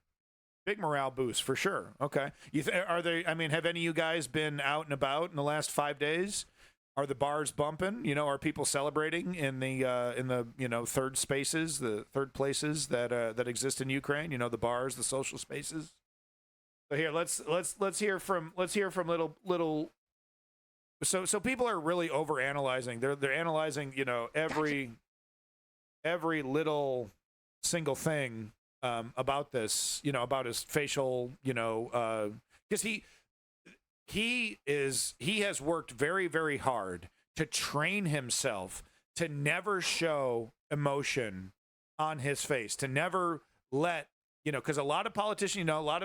Big morale boost for sure. Okay. Have any of you guys been out and about in the last 5 days? Are the bars bumping? You know, are people celebrating in the you know, third spaces, the third places that exist in Ukraine? You know, the bars, the social spaces. So here, let's hear from little. So people are really overanalyzing. They're analyzing, you know, every little single thing. About this, you know, about his facial, you know, because he has worked very, very hard to train himself to never show emotion on his face, to never let, you know, because a lot of politicians, you know,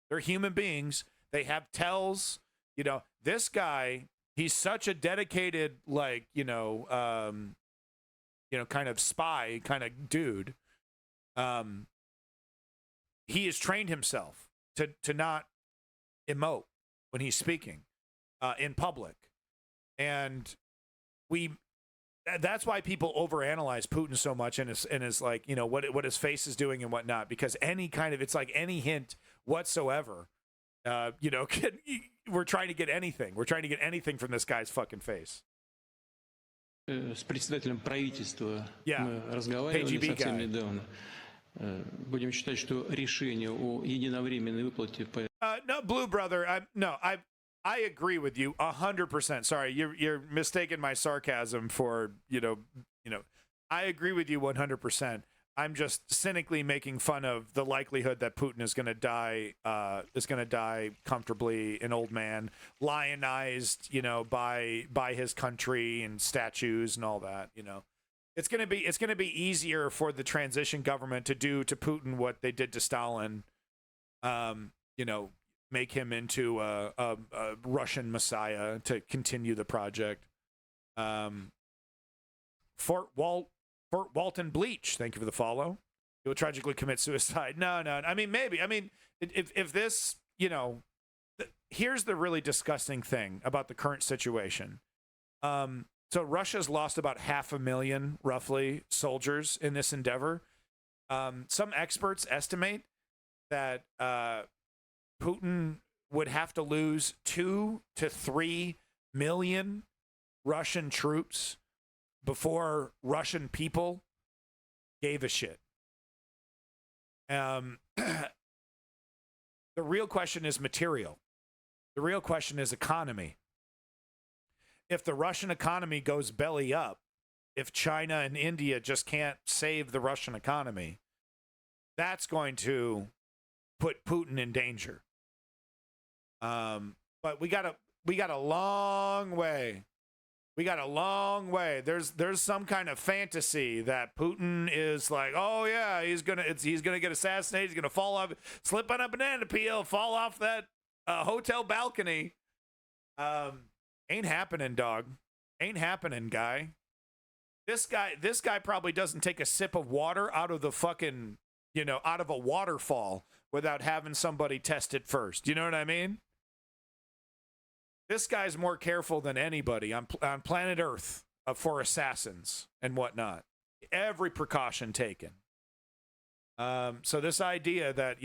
they're human beings. They have tells, you know, this guy, he's such a dedicated, like, you know, kind of spy kind of dude. He has trained himself to not emote when he's speaking in public. And that's why people overanalyze Putin so much and is like, you know, what his face is doing and whatnot, because it's like any hint whatsoever, you know, we're trying to get anything. We're trying to get anything from this guy's fucking face. С председателем правительства Yeah. мы разговаривали KGB совсем guy. недавно. Будем считать, что решение о единовременной выплате по... No, Blue Brother, I agree with you 100%. Sorry, you're mistaking my sarcasm for, you know, I agree with you 100%. I'm just cynically making fun of the likelihood that Putin is going to die comfortably, an old man, lionized, you know, by his country and statues and all that, you know. It's gonna be easier for the transition government to do to Putin what they did to Stalin, you know, make him into a Russian messiah to continue the project. Fort Walton Bleach, thank you for the follow. He will tragically commit suicide. No. I mean, maybe. I mean, if this, you know, here's the really disgusting thing about the current situation. So Russia's lost about 500,000, roughly, soldiers in this endeavor. Some experts estimate that Putin would have to lose 2 to 3 million Russian troops before Russian people gave a shit. The real question is material. The real question is economy. If the Russian economy goes belly up, if China and India just can't save the Russian economy, that's going to put Putin in danger. But we got a long way. We got a long way. There's some kind of fantasy that Putin is like, oh yeah, he's gonna get assassinated. He's gonna fall off, slip on a banana peel, fall off that hotel balcony. Ain't happening, dog. Ain't happening, guy. This guy probably doesn't take a sip of water out of the fucking, out of a waterfall without having somebody test it first. You know what I mean? This guy's more careful than anybody on planet Earth for assassins and whatnot. Every precaution taken. So this idea that,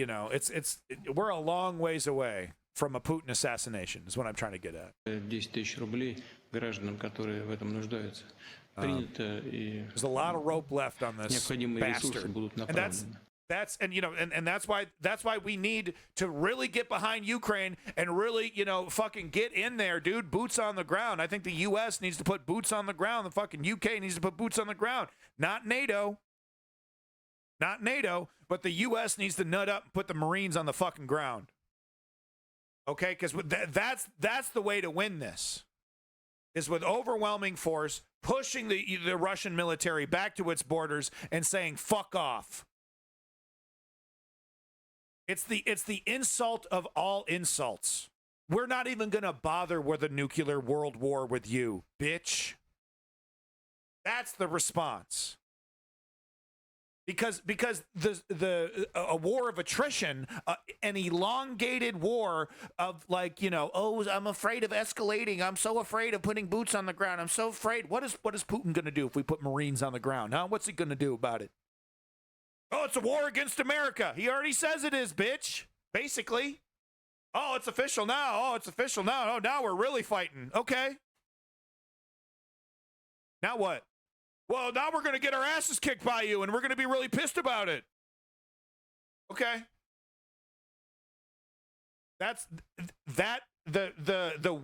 we're a long ways away from a Putin assassination is what I'm trying to get at. 10 тысяч рублей гражданам, которые в этом нуждаются. Принято, и there's a lot of rope left on this необходимые ресурсы bastard. будут And направлены. that's why we need to really get behind Ukraine and really, fucking get in there, dude. Boots on the ground. I think the U.S. needs to put boots on the ground. The fucking UK needs to put boots on the ground. Not NATO, but the U.S. needs to nut up and put the Marines on the fucking ground. Okay, because that's the way to win this. Is with overwhelming force, pushing the Russian military back to its borders and saying fuck off. It's the insult of all insults. We're not even going to bother with a nuclear world war with you, bitch. That's the response. Because a war of attrition, an elongated war of I'm afraid of escalating. I'm so afraid of putting boots on the ground. I'm so afraid. What is Putin going to do if we put Marines on the ground? Huh? What's he going to do about it? Oh, it's a war against America. He already says it is, bitch. Basically. Oh, it's official now. Oh, now we're really fighting. Okay. Now what? Well, now we're going to get our asses kicked by you, and we're going to be really pissed about it. Okay. The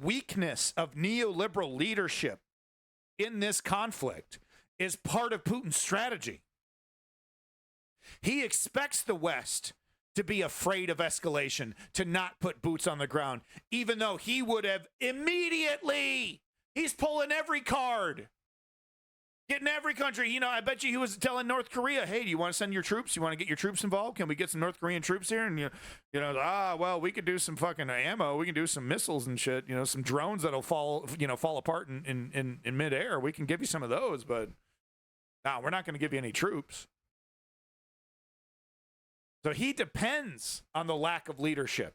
weakness of neoliberal leadership in this conflict is part of Putin's strategy. He expects the West to be afraid of escalation, to not put boots on the ground, even though he would have immediately. He's pulling every card. Getting every country, I bet you he was telling North Korea, hey, do you want to send your troops? You want to get your troops involved? Can we get some North Korean troops here? And, well, we could do some fucking ammo. We can do some missiles and shit, some drones that'll fall apart in midair. We can give you some of those, but no, we're not going to give you any troops. So he depends on the lack of leadership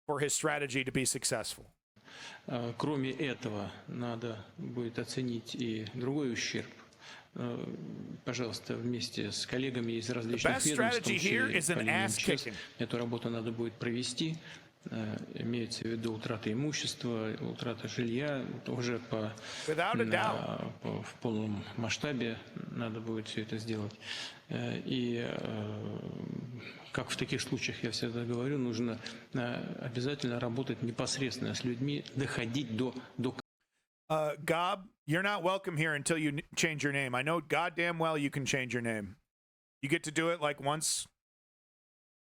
for his strategy to be successful. Кроме этого, надо будет оценить и другой ущерб. Пожалуйста, вместе с коллегами из различных ведомств, в том числе по линии МЧС, эту работу надо будет провести. Имеется в виду утрата имущества, утрата жилья, уже в полном масштабе надо будет все это сделать. И как в таких случаях я всегда говорю, нужно обязательно работать непосредственно с людьми, доходить до Gob, you're not welcome here until you change your name. I know goddamn well you can change your name. You get to do it like once.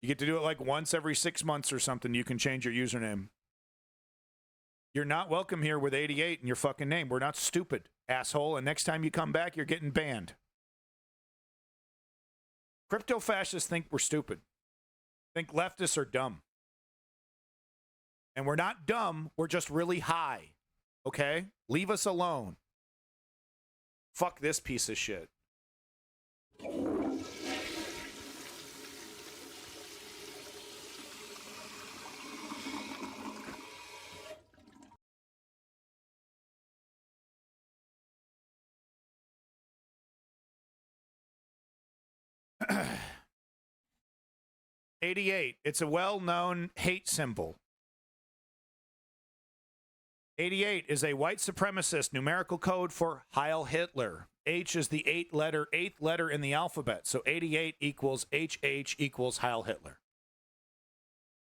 You get to do it like once every 6 months or something. You can change your username. You're not welcome here with 88 in your fucking name. We're not stupid, asshole. And next time you come back, you're getting banned. Crypto fascists think we're stupid. Think leftists are dumb. And we're not dumb. We're just really high. Okay? Leave us alone. Fuck this piece of shit. $88. It's a well-known hate symbol. 88 is a white supremacist numerical code for Heil Hitler. H is the eighth letter in the alphabet. So 88 equals HH equals Heil Hitler.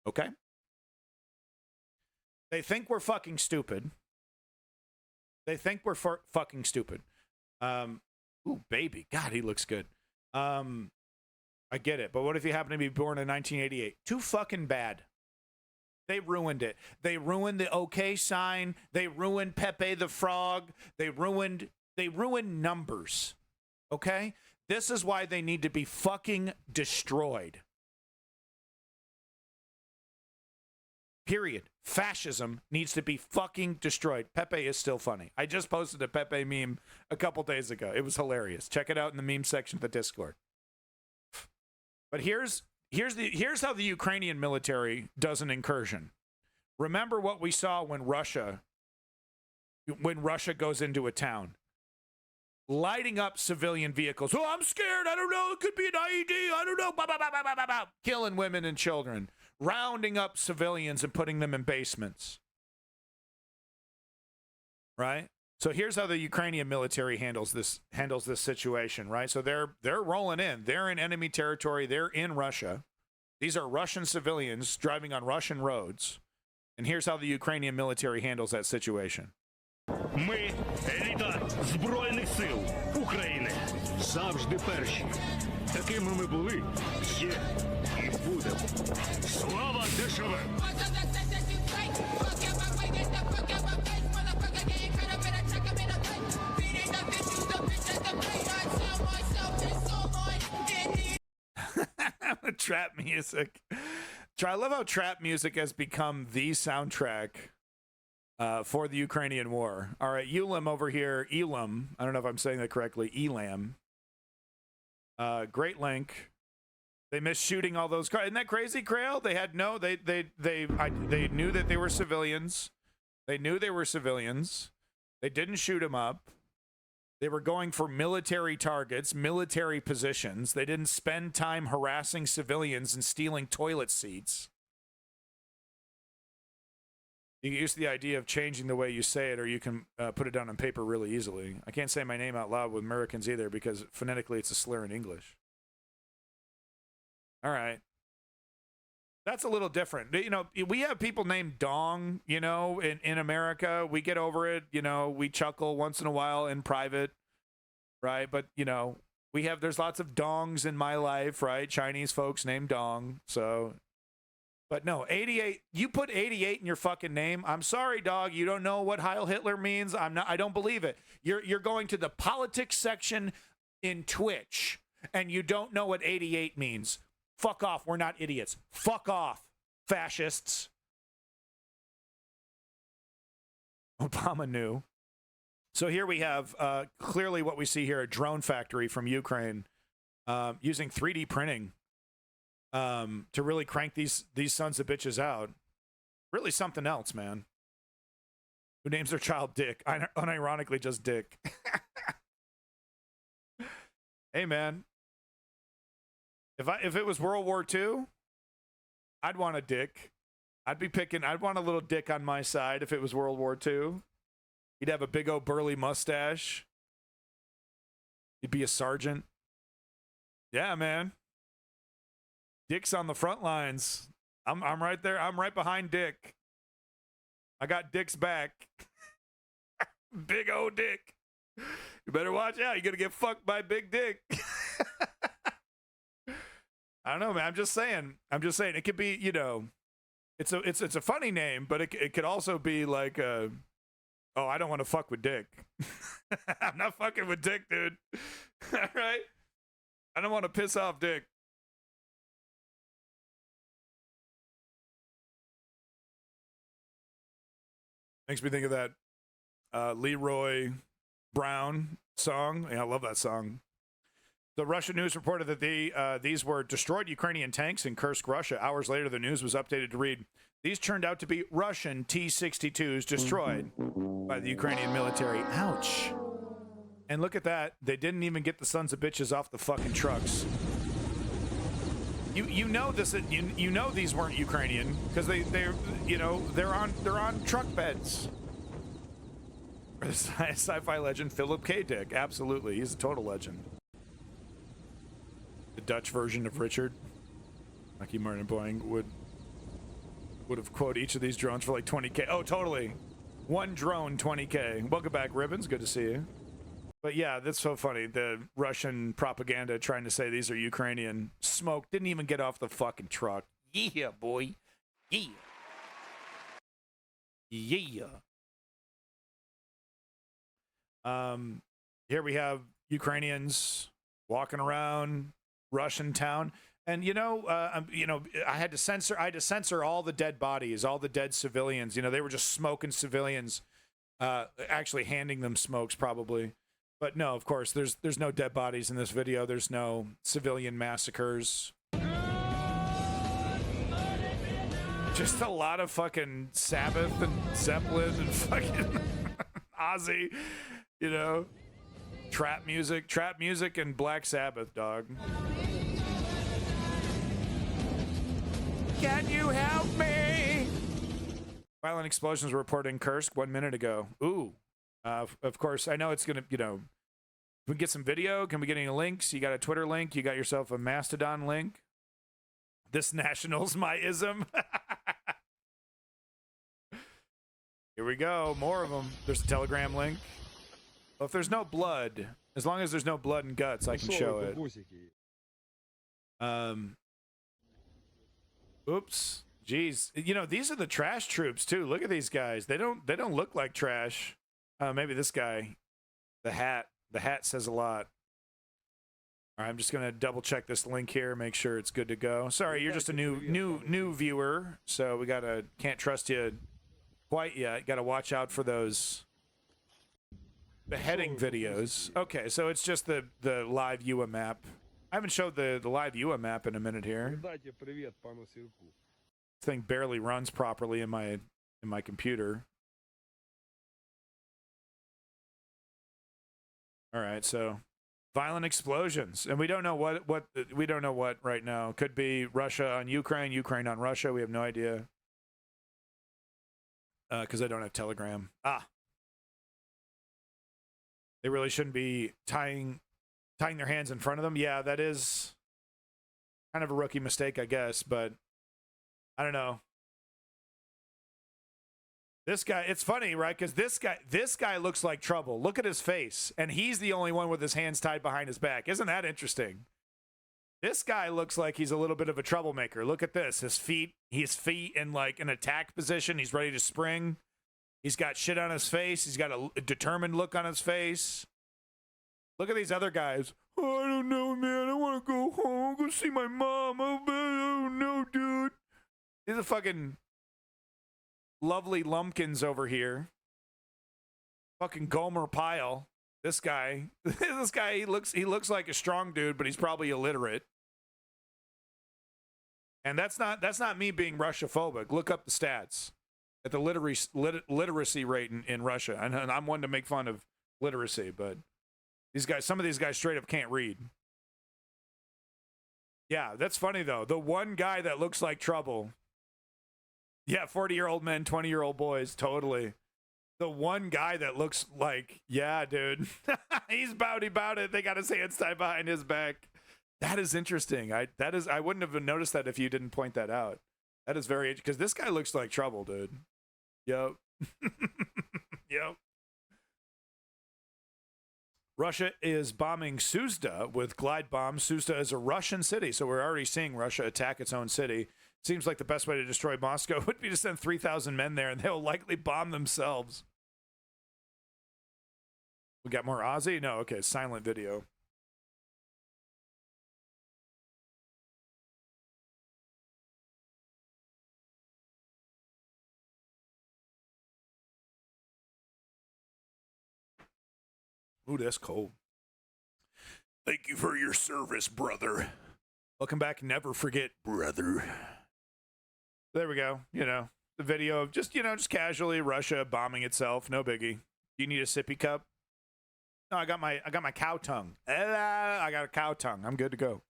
Okay? They think we're fucking stupid. They think we're fucking stupid. Ooh, baby. God, he looks good. I get it. But what if you happen to be born in 1988? Too fucking bad. They ruined it. They ruined the OK sign. They ruined Pepe the Frog. They ruined numbers. Okay? This is why they need to be fucking destroyed. Period. Fascism needs to be fucking destroyed. Pepe is still funny. I just posted a Pepe meme a couple days ago. It was hilarious. Check it out in the meme section of the Discord. But here's how the Ukrainian military does an incursion. Remember what we saw when Russia goes into a town. Lighting up civilian vehicles. Oh, I'm scared. I don't know. It could be an IED. I don't know. Bah, bah, bah, bah, bah, bah, bah. Killing women and children. Rounding up civilians and putting them in basements. Right? So here's how the Ukrainian military handles this situation, right? So they're rolling in. They're in enemy territory. They're in Russia. These are Russian civilians driving on Russian roads. And here's how the Ukrainian military handles that situation. Ми – еліта Збройних сил України. Завжди перші. Такими ми були, є і будемо. Слава ДШВ! Trap music. I love how trap music has become the soundtrack for the Ukrainian war. All right, Elam over here. Elam. I don't know if I'm saying that correctly. Elam. Great link. They missed shooting all those cars. Isn't that crazy, Krail? They had no. They knew that they were civilians. They knew they were civilians. They didn't shoot them up. They were going for military targets, military positions. They didn't spend time harassing civilians and stealing toilet seats. You can use the idea of changing the way you say it, or you can put it down on paper really easily. I can't say my name out loud with Americans either because phonetically it's a slur in English. All right. That's a little different. You know, we have people named Dong, you know, in America. We get over it. You know, we chuckle once in a while in private, right? But, you know, there's lots of Dongs in my life, right? Chinese folks named Dong. So, but no, 88, you put 88 in your fucking name. I'm sorry, dog. You don't know what Heil Hitler means. I don't believe it. You're going to the politics section in Twitch and you don't know what 88 means. Fuck off. We're not idiots. Fuck off, fascists. Obama knew. So here we have clearly what we see here, a drone factory from Ukraine using 3D printing to really crank these sons of bitches out. Really something else, man. Who names their child Dick? Unironically just Dick. Hey, man. If it was World War II, I'd want a dick. I'd want a little dick on my side if it was World War II. He'd have a big old burly mustache. He'd be a sergeant. Yeah, man. Dick's on the front lines. I'm right there. I'm right behind Dick. I got Dick's back. Big old Dick. You better watch out. You're gonna get fucked by Big Dick. I don't know, man. I'm just saying. It could be, you know, it's a funny name, but it could also be like, oh, I don't want to fuck with Dick. I'm not fucking with Dick, dude. All right. I don't want to piss off Dick. Makes me think of that Leroy Brown song. Yeah, I love that song. The Russian news reported that these were destroyed Ukrainian tanks in Kursk, Russia. Hours later, the news was updated to read, these turned out to be Russian T-62s destroyed by the Ukrainian military. Ouch. And look at that. They didn't even get the sons of bitches off the fucking trucks. You know this. You know these weren't Ukrainian because they're on truck beds. Sci-fi legend Philip K. Dick. Absolutely, he's a total legend. The Dutch version of Richard. Lucky Martin Boeing would have quoted each of these drones for like 20K. Oh, totally. One drone, 20K. Welcome back, Ribbons. Good to see you. But yeah, that's so funny. The Russian propaganda trying to say these are Ukrainian. Smoke didn't even get off the fucking truck. Yeah, boy. Yeah. Yeah. Here we have Ukrainians walking around Russian town. And I had to censor all the dead bodies, all the dead civilians. They were just smoking civilians, actually handing them smokes probably. But no, of course, there's no dead bodies in this video. There's no civilian massacres. Just a lot of fucking Sabbath and Zeppelin and fucking Ozzy, trap music and Black Sabbath, dog. Can you help me? Violent explosions were reported in Kursk 1 minute ago. Ooh. Of course, I know it's going to, can we get some video? Can we get any links? You got a Twitter link? You got yourself a Mastodon link? This national's my ism. Here we go. More of them. There's a Telegram link. Well, if there's no blood, as long as there's no blood and guts, I can show it. Oops. Jeez. These are the trash troops too. Look at these guys. They don't look like trash. Maybe this guy. The hat says a lot. All right, I'm just gonna double check this link here, make sure it's good to go. Sorry, you're just a new viewer, so we can't trust you quite yet. Got to watch out for those beheading videos. Okay, so it's just the live UA map. I haven't showed the live UA map in a minute here. This thing barely runs properly in my computer. All right, so violent explosions, and we don't know what right now. Could be Russia on Ukraine, Ukraine on Russia. We have no idea because I don't have Telegram. They really shouldn't be tying their hands in front of them. Yeah, that is kind of a rookie mistake, I guess, but I don't know. This guy, it's funny, right? Because this guy looks like trouble. Look at his face, and he's the only one with his hands tied behind his back. Isn't that interesting? This guy looks like he's a little bit of a troublemaker. Look at this. His feet in like an attack position. He's ready to spring. He's got shit on his face. He's got a determined look on his face. Look at these other guys. Oh, I don't know, man. I want to go home. Go see my mom. Oh, no, dude. These are fucking lovely lumpkins over here. Fucking Gomer Pyle. This guy, he looks like a strong dude, but he's probably illiterate. And that's not me being Russia-phobic. Look up the stats at the literacy rate in Russia. And I'm one to make fun of literacy, but some of these guys straight up can't read. Yeah, that's funny though. The one guy that looks like trouble. Yeah, 40-year-old men, 20-year-old boys, totally. The one guy that looks like, yeah, dude, he's bowdy about it. They got his hands tied behind his back. That is interesting. I wouldn't have noticed that if you didn't point that out. That is very, because this guy looks like trouble, dude. Yep. Yep. Russia is bombing Suzda with glide bombs. Suzda is a Russian city, so we're already seeing Russia attack its own city. Seems like the best way to destroy Moscow would be to send 3,000 men there, and they'll likely bomb themselves. We got more Ozzy? No, okay, silent video. Ooh, that's cold. Thank you for your service, brother. Welcome back. Never forget, brother. There we go. The video of just casually Russia bombing itself. No biggie. You need a sippy cup? No, I got my cow tongue. I got a cow tongue. I'm good to go.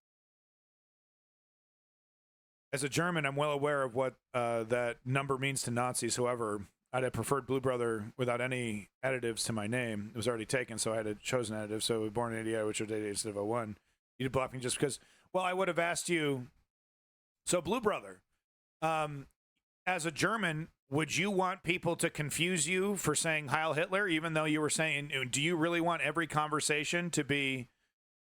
As a German, I'm well aware of what that number means to Nazis. However, I'd have preferred Blue Brother without any additives to my name. It was already taken, so I had to choose an additive. So born in 88, which was 88 instead of 01. You blocked me just because. Well, I would have asked you. So Blue Brother. as a German, would you want people to confuse you for saying Heil Hitler, even though you were saying, do you really want every conversation to be,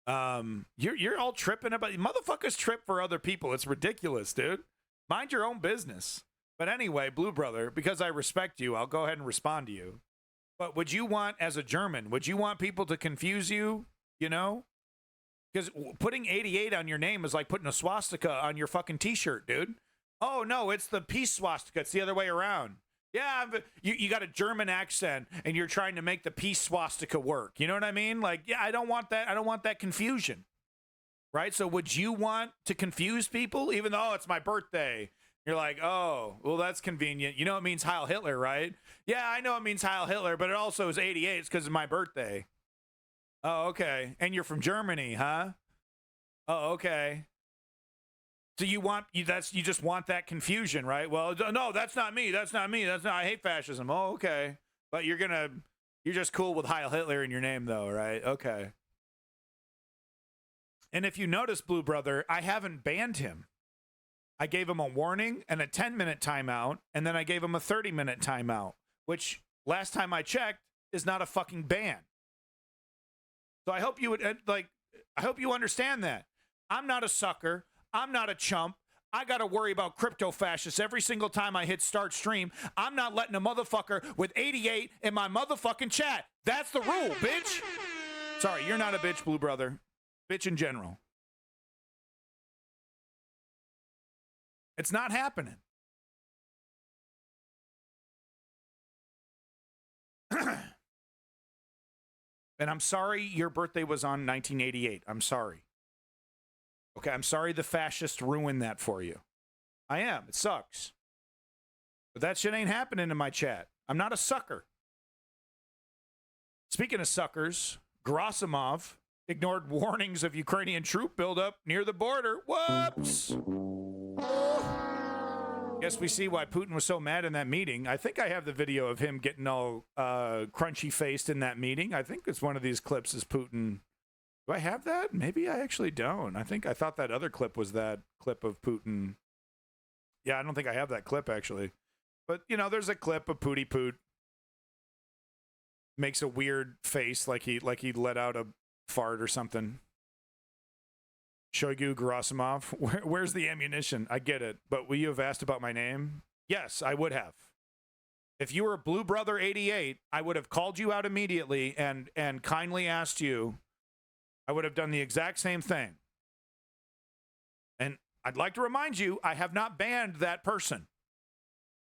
you're all tripping about, motherfuckers trip for other people. It's ridiculous, dude. Mind your own business. But anyway, Blue Brother, because I respect you, I'll go ahead and respond to you. But would you want, as a German, would you want people to confuse you, you know? Because putting 88 on your name is like putting a swastika on your fucking t-shirt, dude. Oh, no, it's the peace swastika. It's the other way around. Yeah, you got a German accent, and you're trying to make the peace swastika work. You know what I mean? Like, yeah, I don't want that. I don't want that confusion. Right? So would you want to confuse people, even though it's my birthday? You're like, oh, well, that's convenient. You know it means Heil Hitler, right? Yeah, I know it means Heil Hitler, but it also is 88. It's because of my birthday. Oh, okay. And you're from Germany, huh? Oh, okay. So you just want that confusion, right? Well, no, that's not me. That's not me. I hate fascism. Oh, okay. But you're just cool with Heil Hitler in your name, though, right? Okay. And if you notice, Blue Brother, I haven't banned him. I gave him a warning and a 10-minute timeout, and then I gave him a 30-minute timeout, which last time I checked is not a fucking ban. So I hope you would I hope you understand that. I'm not a sucker. I'm not a chump. I got to worry about crypto fascists every single time I hit start stream. I'm not letting a motherfucker with 88 in my motherfucking chat. That's the rule, bitch. Sorry, you're not a bitch, Blue Brother. Bitch in general. It's not happening. And I'm sorry your birthday was on 1988. I'm sorry. Okay, I'm sorry the fascists ruined that for you. I am. It sucks. But that shit ain't happening in my chat. I'm not a sucker. Speaking of suckers, Gerasimov ignored warnings of Ukrainian troop buildup near the border. Whoops! Guess we see why Putin was so mad in that meeting. I think I have the video of him getting all crunchy-faced in that meeting. I think it's one of these clips is Putin. Do I have that? Maybe I actually don't. I thought that other clip was that clip of Putin. Yeah, I don't think I have that clip, actually. But, you know, there's a clip of Pooty Poot. Makes a weird face like he let out a fart or something. Shoigu Gerasimov, where's the ammunition? I get it, but will you have asked about my name? Yes, I would have. If you were Blue Brother 88, I would have called you out immediately and kindly asked you. I would have done the exact same thing. And I'd like to remind you, I have not banned that person.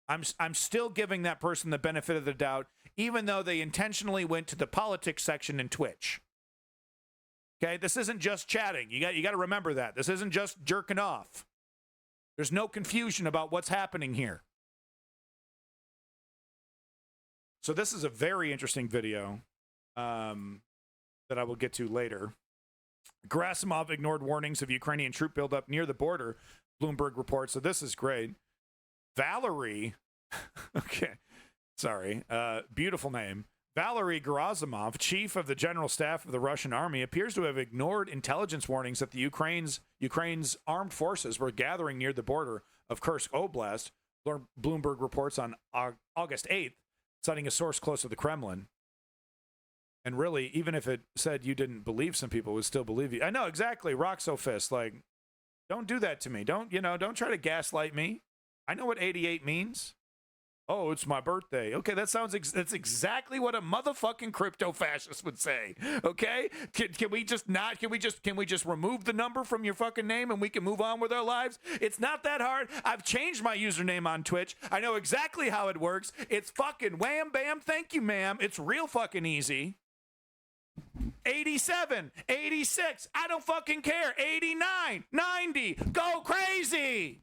I'm still giving that person the benefit of the doubt, even though they intentionally went to the politics section in Twitch. Okay, this isn't just chatting. You got to remember that. This isn't just jerking off. There's no confusion about what's happening here. So this is a very interesting video that I will get to later. Gerasimov ignored warnings of Ukrainian troop buildup near the border, Bloomberg reports. So this is great. Valerie, okay, sorry, beautiful name. Valery Gerasimov, chief of the general staff of the Russian army, appears to have ignored intelligence warnings that the Ukraine's armed forces were gathering near the border of Kursk Oblast, Bloomberg reports on August 8th, citing a source close to the Kremlin. And really, even if it said you didn't believe, some people would still believe you. I know, exactly, Roxofist, like, don't do that to me. Don't try to gaslight me. I know what 88 means. Oh, it's my birthday. Okay, that's exactly what a motherfucking crypto fascist would say. Okay? Can we just remove the number from your fucking name and we can move on with our lives? It's not that hard. I've changed my username on Twitch. I know exactly how it works. It's fucking wham bam, thank you, ma'am. It's real fucking easy. 87, 86, I don't fucking care. 89, 90, go crazy.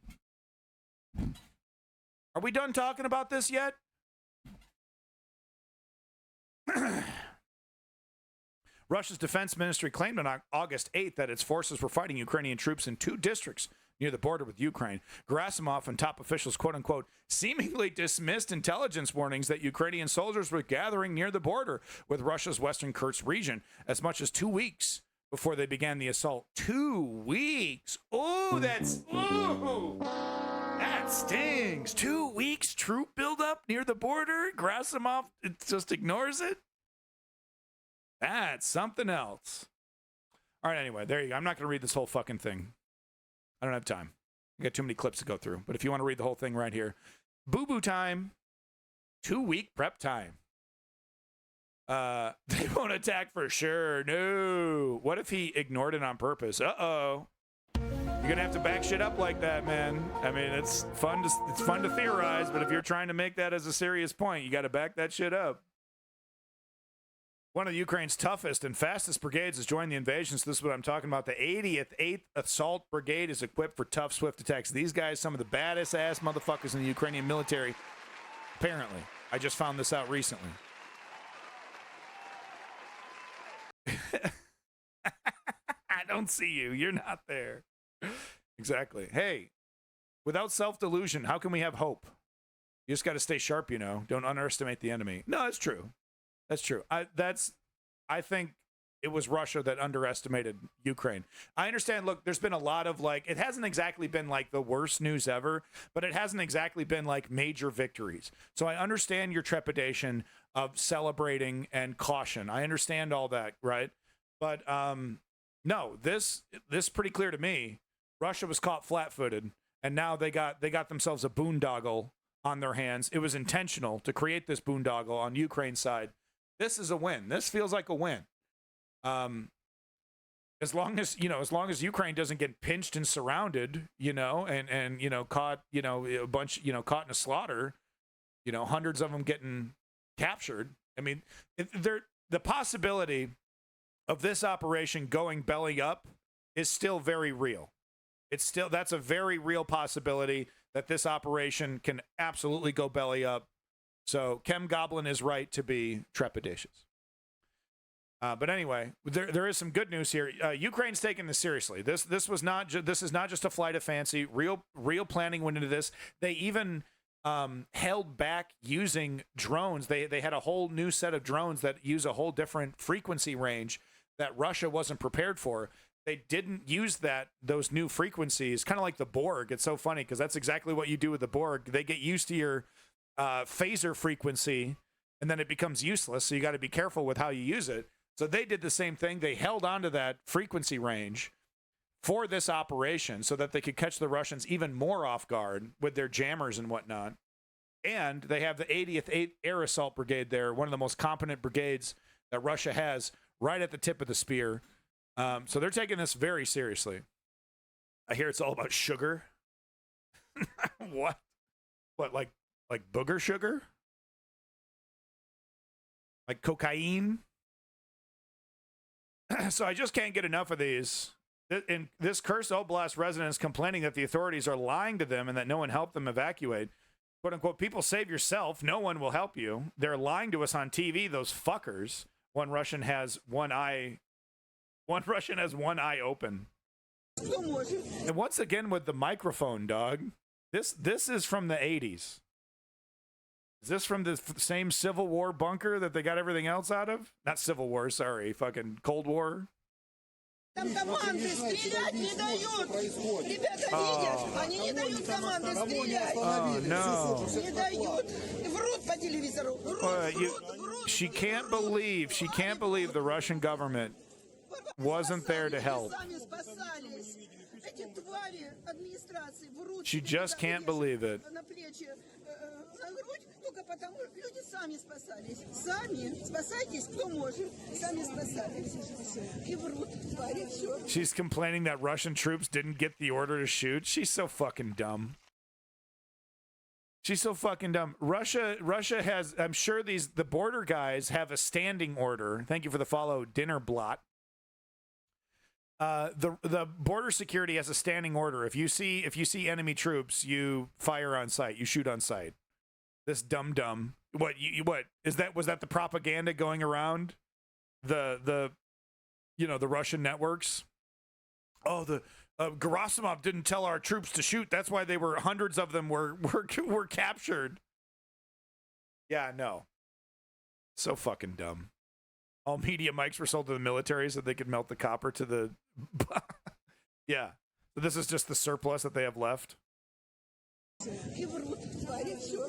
Are we done talking about this yet? Russia's defense ministry claimed on August 8th that its forces were fighting Ukrainian troops in 2 districts near the border with Ukraine. Gerasimov and top officials, quote-unquote, seemingly dismissed intelligence warnings that Ukrainian soldiers were gathering near the border with Russia's western Kursk region as much as 2 weeks before they began the assault. 2 weeks! Ooh, that's... Ooh! That stings. 2 weeks troop buildup near the border. Gerasimov just ignores it. That's something else. All right, anyway, there you go. I'm not going to read this whole fucking thing. I don't have time. I got too many clips to go through. But if you want to read the whole thing right here. Boo-boo time. 2-week prep time. They won't attack for sure. No. What if he ignored it on purpose? Uh-oh. You're gonna have to back shit up like that, man. I mean, it's fun to theorize, but if you're trying to make that as a serious point, you got to back that shit up. One of Ukraine's toughest and fastest brigades has joined the invasion. So this is what I'm talking about. The 80th 8th Assault Brigade is equipped for tough, swift attacks. These guys, some of the baddest ass motherfuckers in the Ukrainian military. Apparently, I just found this out recently. I don't see you. You're not there. Exactly. Hey, without self-delusion, how can we have hope? You just got to stay sharp, you know. Don't underestimate the enemy. No, that's true. That's true. I think it was Russia that underestimated Ukraine. I understand, look, there's been a lot of, like, it hasn't exactly been, like, the worst news ever, but it hasn't exactly been, like, major victories. So I understand your trepidation of celebrating and caution. I understand all that, right? But, no, this is pretty clear to me. Russia was caught flat-footed, and now they got themselves a boondoggle on their hands. It was intentional to create this boondoggle on Ukraine's side. This is a win. This feels like a win. As long as Ukraine doesn't get pinched and surrounded, and caught, a bunch, caught in a slaughter, hundreds of them getting captured. I mean, the possibility of this operation going belly up is still very real. That's a very real possibility that this operation can absolutely go belly up. So Chem Goblin is right to be trepidatious. But anyway, there is some good news here. Ukraine's taking this seriously. This is not just a flight of fancy. Real planning went into this. They even held back using drones. They had a whole new set of drones that use a whole different frequency range that Russia wasn't prepared for. They didn't use those new frequencies, kind of like the Borg. It's so funny because that's exactly what you do with the Borg. They get used to your phaser frequency, and then it becomes useless. So you got to be careful with how you use it. So they did the same thing. They held onto that frequency range for this operation so that they could catch the Russians even more off guard with their jammers and whatnot. And they have the 80th Air Assault Brigade there, one of the most competent brigades that Russia has, right at the tip of the spear. So they're taking this very seriously. I hear it's all about sugar. What? What, like booger sugar? Like cocaine? So I just can't get enough of these. In this cursed Oblast resident is complaining that the authorities are lying to them and that no one helped them evacuate. Quote unquote, people save yourself. No one will help you. They're lying to us on TV, those fuckers. One Russian has one eye open. And once again with the microphone, dog. This is from the 80s. Is this from the same Civil War bunker that they got everything else out of? Not Civil War, sorry. Fucking Cold War. Там команды стрелять не дают. Ребята видят, они не дают команды стрелять. Oh, no. Не дают. Врут по телевизору. Врут. She can't believe the Russian government wasn't there to help. She just can't believe it. She's complaining that Russian troops didn't get the order to shoot. She's so fucking dumb. She's so fucking dumb. Russia has, I'm sure the border guys have a standing order. Thank you for the follow, Dinnerblot. The border security has a standing order. If you see enemy troops, you fire on sight. You shoot on sight. This dumb. What was that the propaganda going around the Russian networks? Oh, the Gerasimov didn't tell our troops to shoot. That's why hundreds of them were captured. Yeah, no. So fucking dumb. All media mics were sold to the military so they could melt the copper to the... Yeah. So this is just the surplus that they have left. И врут, твари, все.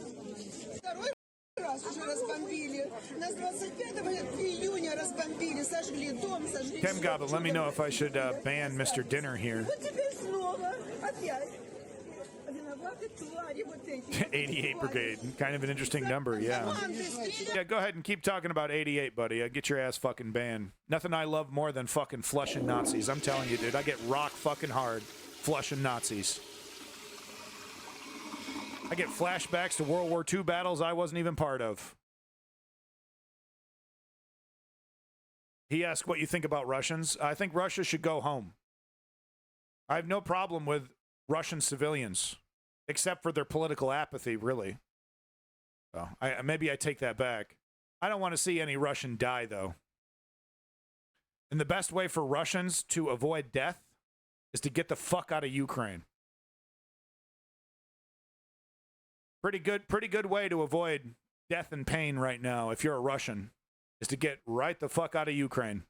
Второй раз уже разбомбили. Нас 25 июня разбомбили, сожгли дом, сожгли. Chem Goblin, let me know if I should ban Mr. Dinner here. Вот теперь снова, опять. Виноваты твари вот эти. 88 Brigade, kind of an interesting number, yeah. Команды стреляют. Yeah, go ahead and keep talking about 88, buddy. Get your ass fucking banned. Nothing I love more than fucking flushing Nazis. I'm telling you, dude. I get rock fucking hard flushing Nazis. I get flashbacks to World War II battles I wasn't even part of. He asked what you think about Russians. I think Russia should go home. I have no problem with Russian civilians, except for their political apathy, really. So maybe I take that back. I don't want to see any Russian die, though. And the best way for Russians to avoid death is to get the fuck out of Ukraine. Pretty good way to avoid death and pain right now, if you're a Russian, is to get right the fuck out of Ukraine.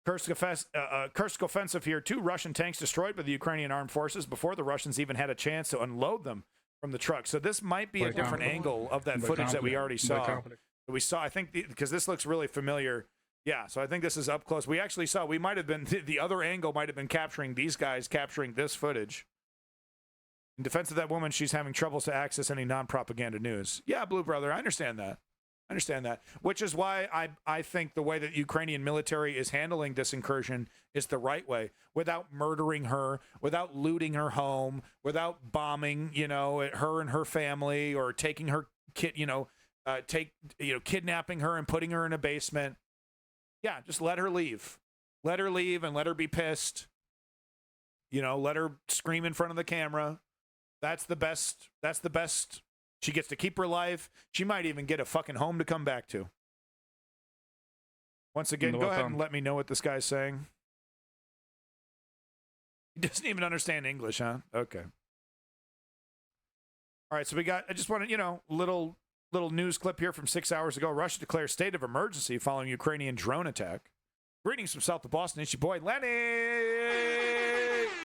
Kursk offensive here. 2 Russian tanks destroyed by the Ukrainian armed forces before the Russians even had a chance to unload them from the truck. So this might be a different angle of that footage that we already saw. We saw, I think, because this looks really familiar. Yeah, so I think this is up close. We actually saw, we might have been, the other angle might have been capturing these guys capturing this footage. In defense of that woman, she's having troubles to access any non-propaganda news. Yeah, Blue Brother, I understand that. I understand that. Which is why I think the way that the Ukrainian military is handling this incursion is the right way, without murdering her, without looting her home, without bombing, her and her family, or taking her kid, kidnapping her and putting her in a basement. Yeah, just let her leave. Let her leave and let her be pissed. Let her scream in front of the camera. That's the best. That's the best. She gets to keep her life. She might even get a fucking home to come back to. Once again, go ahead and let me know what this guy's saying. He doesn't even understand English, huh? Okay. All right, so we got, I just want to, little news clip here from 6 hours ago. Russia declares state of emergency following Ukrainian drone attack. Greetings from south of Boston. It's your boy, Lenny.